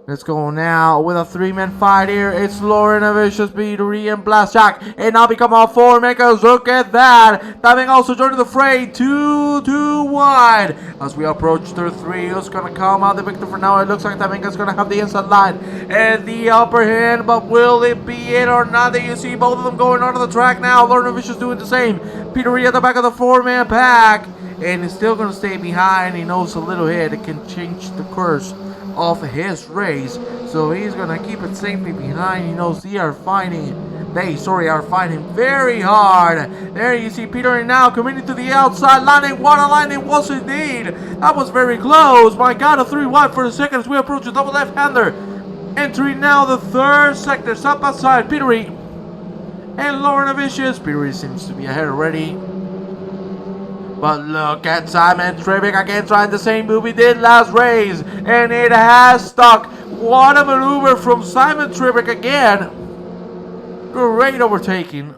[SPEAKER 1] Let's go now with a 3-man fight here. It's Lauren Avicious, Petery, and Blastjack. And now become all 4 makers. Look at that. Diving also joining the fray. 2 wide. As we approach turn 3, who's going to come out the victor for now? It looks like Tavinga's going to have the inside line and the upper hand. But will it be it or not? There you see both of them going onto the track now. Lauren Avicious doing the same. Petery at the back of the 4-man pack. And he's still going to stay behind. He knows a little hit. It can change the course of his race, so he's gonna keep it safely behind. He knows they are fighting very hard. There you see Peter now coming to the outside lining. What a line it was indeed. That was very close. My God, a 3 wide for the second as we approach a double left-hander. Entering now the 3rd sector, side by side, Petery and Lauren Avicious. Petery seems to be ahead already. But look at Simon Trivik again trying the same move he did last race. And it has stuck. What a maneuver from Simon Trivik again. Great overtaking.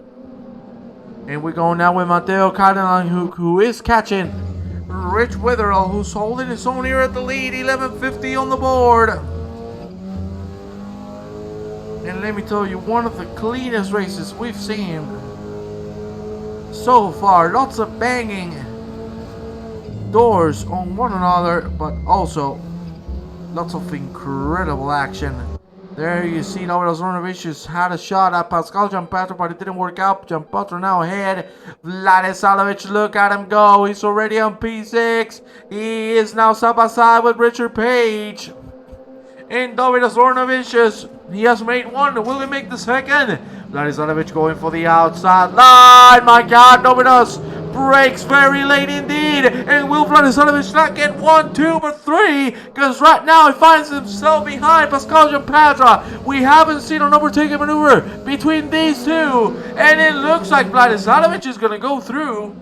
[SPEAKER 1] And we go now with Mateo Catalan who is catching Rich Witherell, who's holding his own here at the lead. 11:50 on the board. And let me tell you, one of the cleanest races we've seen so far. Lots of banging doors on one another, but also lots of incredible action. There you see Dovidas Lornovicius had a shot at Pascal Jampatro, but it didn't work out. Jampatro now ahead. Vladislavic, look at him go. He's already on P6. He is now side by side with Richard Page. And Dovidas Lornovicius, he has made 1. Will he make the 2nd? Vladislavic going for the outside line. My God, Dovidas breaks very late indeed. And will Vladislavic not get 1, 2, but 3? Because right now he finds himself behind Pascal Jampatra. We haven't seen an overtaking maneuver between these two. And it looks like Vladislavic is going to go through.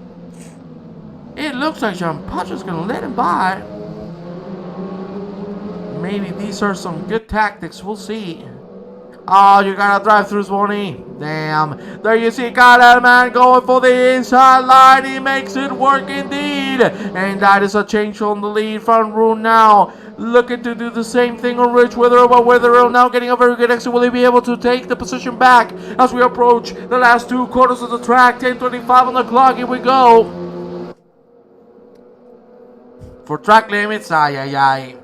[SPEAKER 1] It looks like Jampatra is going to let him by. Maybe these are some good tactics. We'll see. Oh, you gotta drive through Swanee. Damn. There you see man going for the inside line. He makes it work indeed. And that is a change on the lead. Front row now looking to do the same thing on Rich Witherell. But Witherell now getting a very good exit. Will he be able to take the position back as we approach the last 2 quarters of the track? 10:25 on the clock. Here we go. For track limits. Ay.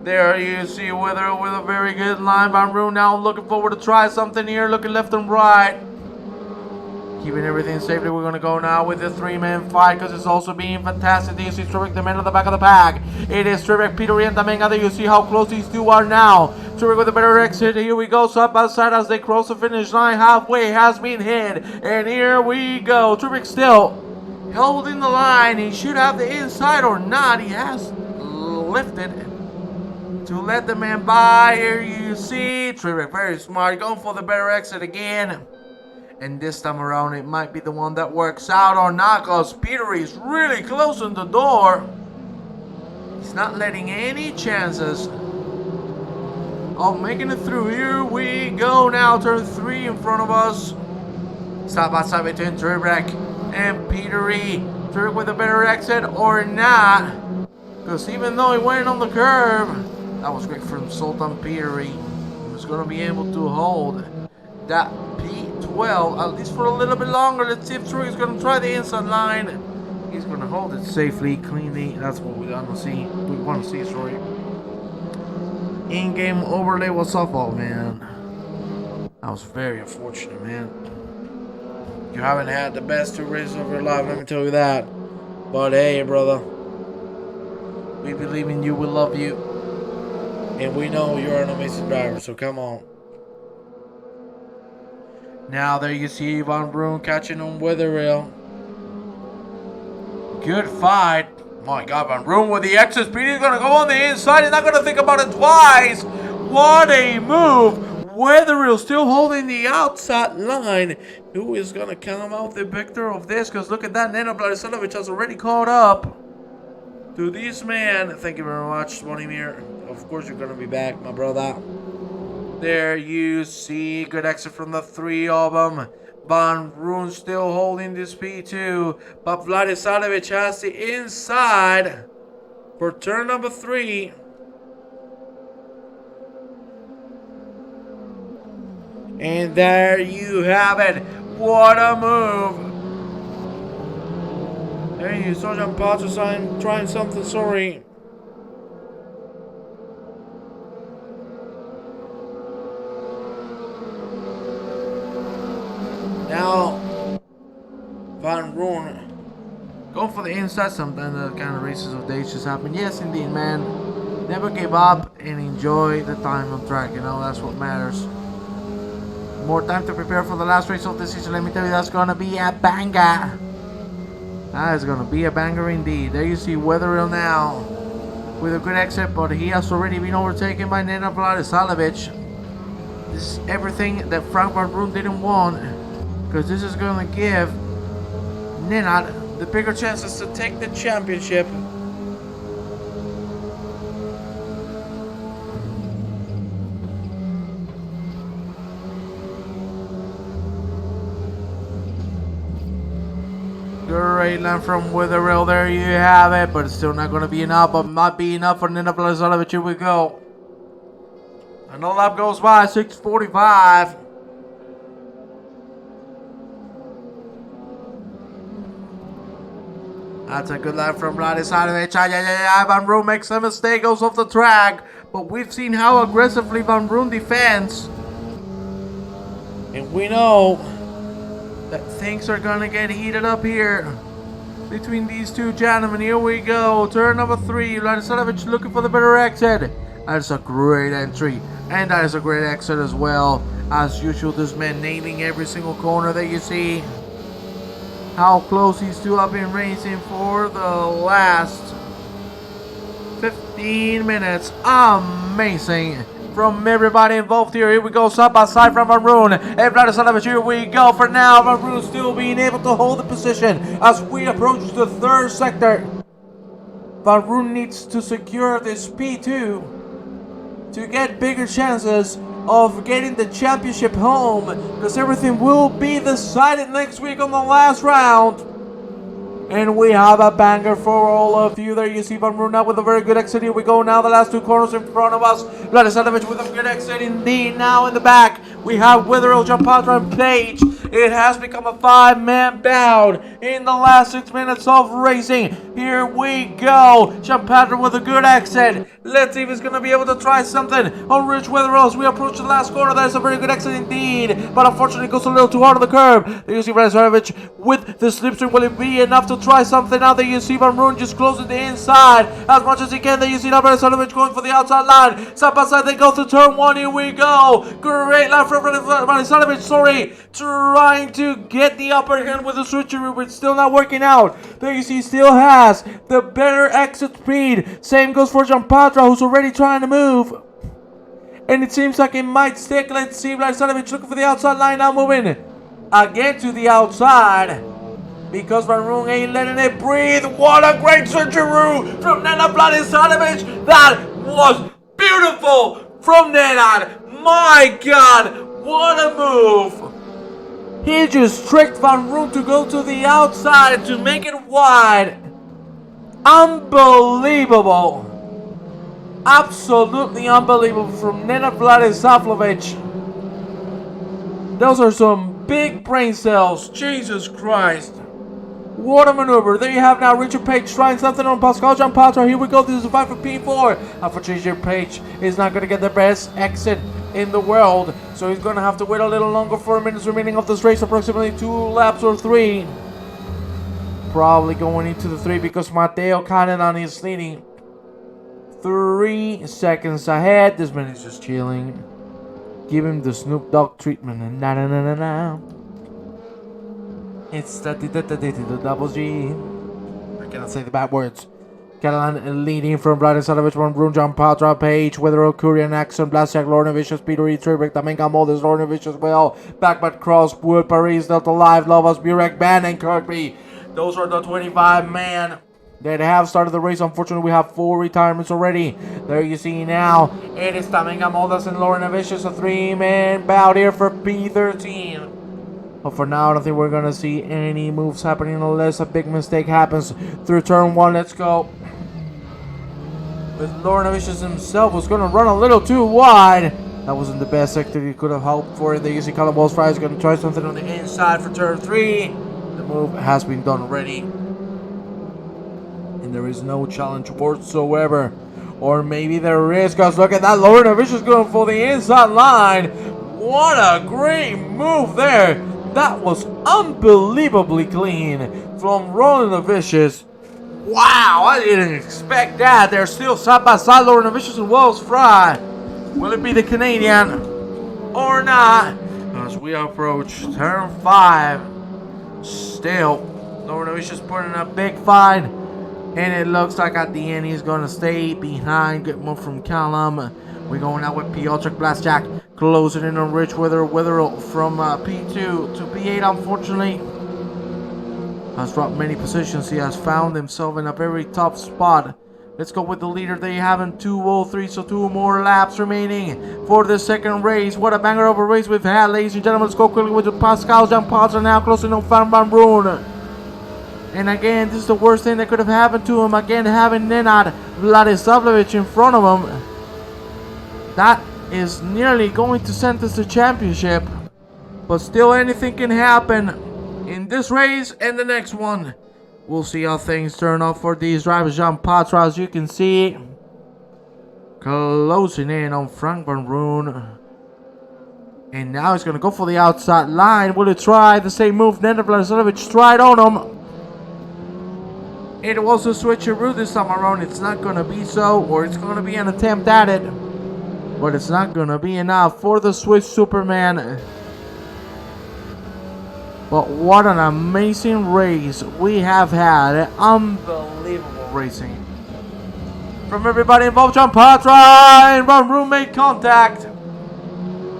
[SPEAKER 1] There you see Wither with a very good line. Van Roon now looking forward to try something here. Looking left and right. Keeping everything safely. We're going to go now with the 3-man fight because it's also being fantastic. You see Trivik, the man at the back of the pack. It is Trivik, Peter, and Tamenga. There you see how close these two are now. Trivik with a better exit. Here we go. Side by side as they cross the finish line. Halfway has been hit. And here we go. Trivik still holding the line. He should have the inside or not. He has lifted to let the man by. Here you see Trebek, very smart, going for the better exit again. And this time around, it might be the one that works out or not, because Peter is really closing the door. He's not letting any chances of making it through. Here we go now, turn 3 in front of us. Side by side between Trebek and Petery. Trebek with a better exit or not, because even though he went on the curb, that was great from Sultan Petery. He was going to be able to hold that P12 at least for a little bit longer. Let's see if Troy is going to try the inside line. He's going to hold it safely, cleanly. That's what we want to see. Sorry. In-game overlay was softball, man. That was very unfortunate, man. You haven't had the best 2 races of your life, let me tell you that. But hey, brother, we believe in you, we love you, and we know you're an amazing driver, so come on. Now there you see Van Broon catching on Wetherill. Good fight. My God, Van Broon with the exit speed. He's going to go on the inside. He's not going to think about it twice. What a move. Wetherill still holding the outside line. Who is going to come out the victor of this? Because look at that. Nenad Vladislavic has already caught up to this man. Thank you very much, Bonimir. Of course, you're going to be back, my brother. There you see. Good exit from the 3 of them. Van Broon still holding this P2. But Vladislavic has the inside for turn number 3. And there you have it. What a move. There you saw Jean Patrick trying something, sorry. Now, Van Broon going for the inside. Sometimes the kind of races of days just happen. Yes, indeed, man. Never give up and enjoy the time on track. You know, that's what matters. More time to prepare for the last race of the season. Let me tell you, that's going to be a banger. That is going to be a banger indeed. There you see Wetherill now with a good exit, but he has already been overtaken by Nenad Vladislavic. This is everything that Frank Van Broon didn't want, because this is going to give Nenad the bigger chances to take the championship. Great line from Wetherill. There you have it, but it's still not going to be enough. But might be enough for Nenad Vladislavic. Here we go. Another lap goes by, 6:45. That's a good line from Vladislavic. Van Broon makes a mistake, goes off the track. But we've seen how aggressively Van Broon defends. And we know that things are going to get heated up here between these two gentlemen. Here we go. Turn number 3. Vladislavic looking for the better exit. That is a great entry. And that is a great exit as well. As usual, this man nailing every single corner that you see. How close these two have been racing for the last 15 minutes. Amazing from everybody involved here. Here we go, side by side from Van Broon and Vladislavic. Here we go. For now, Van Broon still being able to hold the position as we approach the 3rd sector. Van Broon needs to secure this P2 to get bigger chances of getting the championship home, because everything will be decided next week on the last round. And we have a banger for all of you. There you see Van Broon now with a very good exit. Here we go now, the last 2 corners in front of us. Vladislavic with a good exit indeed. Now in the back, we have Wetherill, Jampatra, and Page. It has become a 5-man bout in the last 6 minutes of racing. Here we go. Jampatra with a good exit. Let's see if he's going to be able to try something on Rich Wetherill as we approach the last corner. That is a very good exit indeed, but unfortunately it goes a little too hard on the curb. There you see Vladislavic with the slipstream. Will it be enough to try something? Now there you see Van Broon just closing the inside as much as he can. There you see now Vladislavic going for the outside line. Side by side they go to turn 1. Here we go. Great line from Vladislavic. Sorry. trying to get the upper hand with the switcheroo, but still not working out. There you see, still has the better exit speed. Same goes for Gianpatra, who's already trying to move. And it seems like it might stick. Let's see, Vladislavic looking for the outside line, now moving again to the outside. Because Van Roon ain't letting it breathe. What a great switcheroo from Nenad Vladislavic. That was beautiful from Nenad. My God, what a move. He just tricked Van Roon to go to the outside to make it wide. Unbelievable. Absolutely unbelievable from Nenad Vladislavic. Those are some big brain cells. Jesus Christ. What a maneuver. There you have now Richard Page trying something on Pascal Gianpatra. Here we go. This is a fight for P4. Unfortunately, Richard Page is not going to get the best exit in the world. So he's going to have to wait a little longer. 4 minutes remaining of this race. Approximately 2 laps or 3. Probably going into the 3 because Matteo Canelan is leading 3 seconds ahead. This man is just chilling. Give him the Snoop Dogg treatment. And na. It's the double G. I cannot say the bad words. Catalan leading from Vladislavic, Van Roon, Gianpatra, Page, Witherell, Kurian, Axon, Blasek, Lornevicius, Peter E. Tribrick, Tamenga, Molders, Lornevicius, well, Backbat, Cross, Wood, Paris, Delta Live, Lovas, Burek, Ban, and Kirkby. Those are the 25 men that have started the race. Unfortunately, we have 4 retirements already. There you see now, it is Tamenga, Moldas, and Lornevicius, a 3-man bout here for P13. But for now, I don't think we're going to see any moves happening unless a big mistake happens through turn 1. Let's go. With Lornevicius himself was going to run a little too wide. That wasn't the best sector you could have hoped for. The easy Colin Balls Fry is going to try something on the inside for turn 3. The move has been done already. And there is no challenge whatsoever. Or maybe there is, because look at that. Lornevicius going for the inside line. What a great move there. That was unbelievably clean from Lornevicius. Wow, I didn't expect that. They're still side by side, Lornevicius and Wells Fry. Will it be the Canadian or not? As we approach turn 5, still Lornevicius putting a big fight. And it looks like at the end he's going to stay behind. Get more from Callum. We're going out with Piotr Blasjak. Closing in on Rich Witherell from P2 to P8, unfortunately. Has dropped many positions. He has found himself in a very tough spot. Let's go with the leader. They have in 2:03, so 2 more laps remaining for the second race. What a banger of a race we've had, ladies and gentlemen. Let's go quickly with Pascal Gianpatra now closing on Van Roon. And again, this is the worst thing that could have happened to him. Again, having Nenad Vladislavic in front of him. That is nearly going to send us the championship. But still, anything can happen in this race and the next one. We'll see how things turn out for these drivers. Gianpatra, as you can see, closing in on Frank Van Roon. And now he's going to go for the outside line. Will he try the same move Nenad Vladislavic tried on him? It was a switcheroo this time around. It's not going to be so, or it's going to be an attempt at it. But it's not going to be enough for the Swiss Superman. But what an amazing race we have had. Unbelievable racing. From everybody involved, Gianpatra and Van Roon made contact.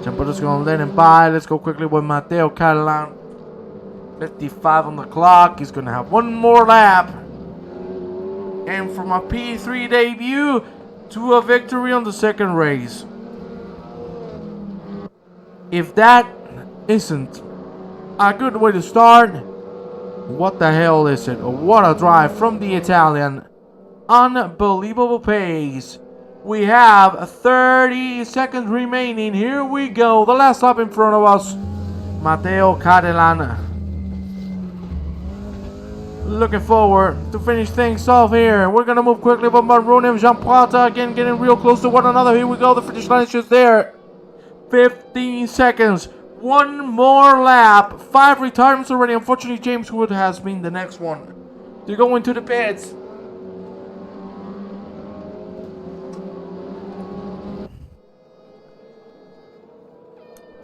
[SPEAKER 1] Gianpatra's going to let him by. Let's go quickly with Matteo Catalan. 55 on the clock. He's going to have 1 more lap. And from a P3 debut to a victory on the second race. If that isn't a good way to start, what the hell is it? What a drive from the Italian. Unbelievable pace. We have 30 seconds remaining. Here we go. The last lap in front of us. Matteo Catalan. Looking forward to finish things off here. We're going to move quickly, but Van Roon and Gianpatra again getting real close to one another. Here we go. The finish line is just there. 15 seconds. 1 more lap. 5 retirements already. Unfortunately, James Wood has been the next one to go into the pits.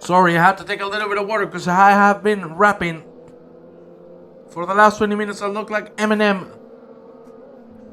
[SPEAKER 1] Sorry, I had to take a little bit of water because I have been rapping for the last 20 minutes. I look like Eminem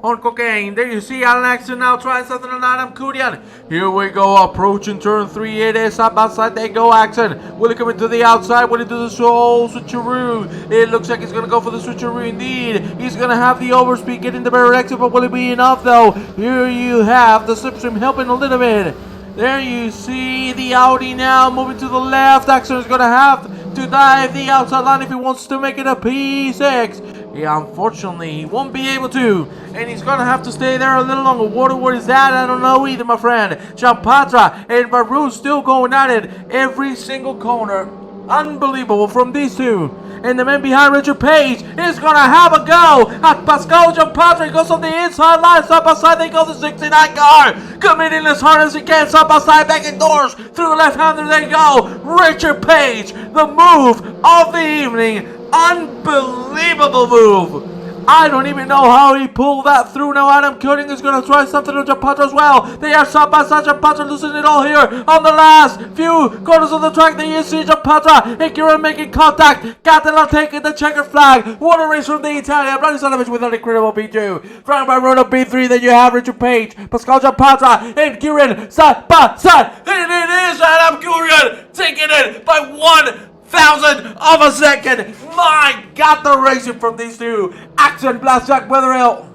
[SPEAKER 1] on cocaine. There you see Alan Axton now trying something on Adam Kudian. Here we go, approaching turn 3. It is up outside. They go, Axton. Will he come into the outside? Will he do the switcheroo? It looks like he's going to go for the switcheroo indeed. He's going to have the overspeed getting the better exit, but will it be enough though? Here you have the slipstream helping a little bit. There you see the Audi now moving to the left. Axton is going to have to dive the outside line if he wants to make it a P6. Yeah, unfortunately, he won't be able to. And he's going to have to stay there a little longer. Where is that? I don't know either, my friend. Champatra and Baru still going at it every single corner. Unbelievable from these two. And the man behind Richard Page is going to have a go at Pascal Champatra. He goes on the inside line. Side by side, they go the 69 car. Committing as hard as he can. Side by side, back indoors. Through the left hander they go. Richard Page, the move of the evening. Unbelievable move. I don't even know how he pulled that through. Now Adam Coding is going to try something on Champatra as well. They are side by side. Champatra losing it all here on the last few corners of the track. There you see Champatra and Kieran making contact. Gatela taking the checkered flag. What a race from the Italian. Branislavic with an incredible P2. Frank Barone P3. Then you have Richard Page, Pascal Champatra, and Kieran side by side. And it is Adam Kieran taking it by 1,000 of a second. My God, the racing from these two. Axton, Blackjack, Weatherill.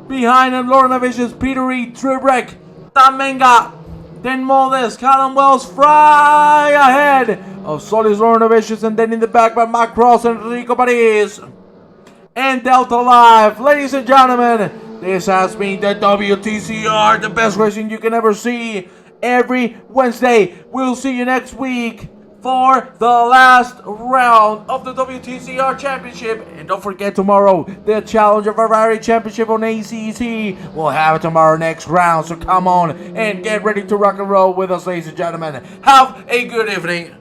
[SPEAKER 1] Behind him, Lauren Avicius, Peter Reed, Truebrek, Tamenga. Then Moldes, Callum Wells, fry ahead of Solis, Lauren Avicius, and then in the back by Mark Cross and Enrico Paris. And Delta Live. Ladies and gentlemen, this has been the WTCR, the best racing you can ever see. Every Wednesday. We'll see you next week for the last round of the WTCR Championship. And don't forget tomorrow, the Challenger Ferrari Championship on ACC. We'll have it tomorrow next round, so come on and get ready to rock and roll with us, ladies and gentlemen. Have a good evening.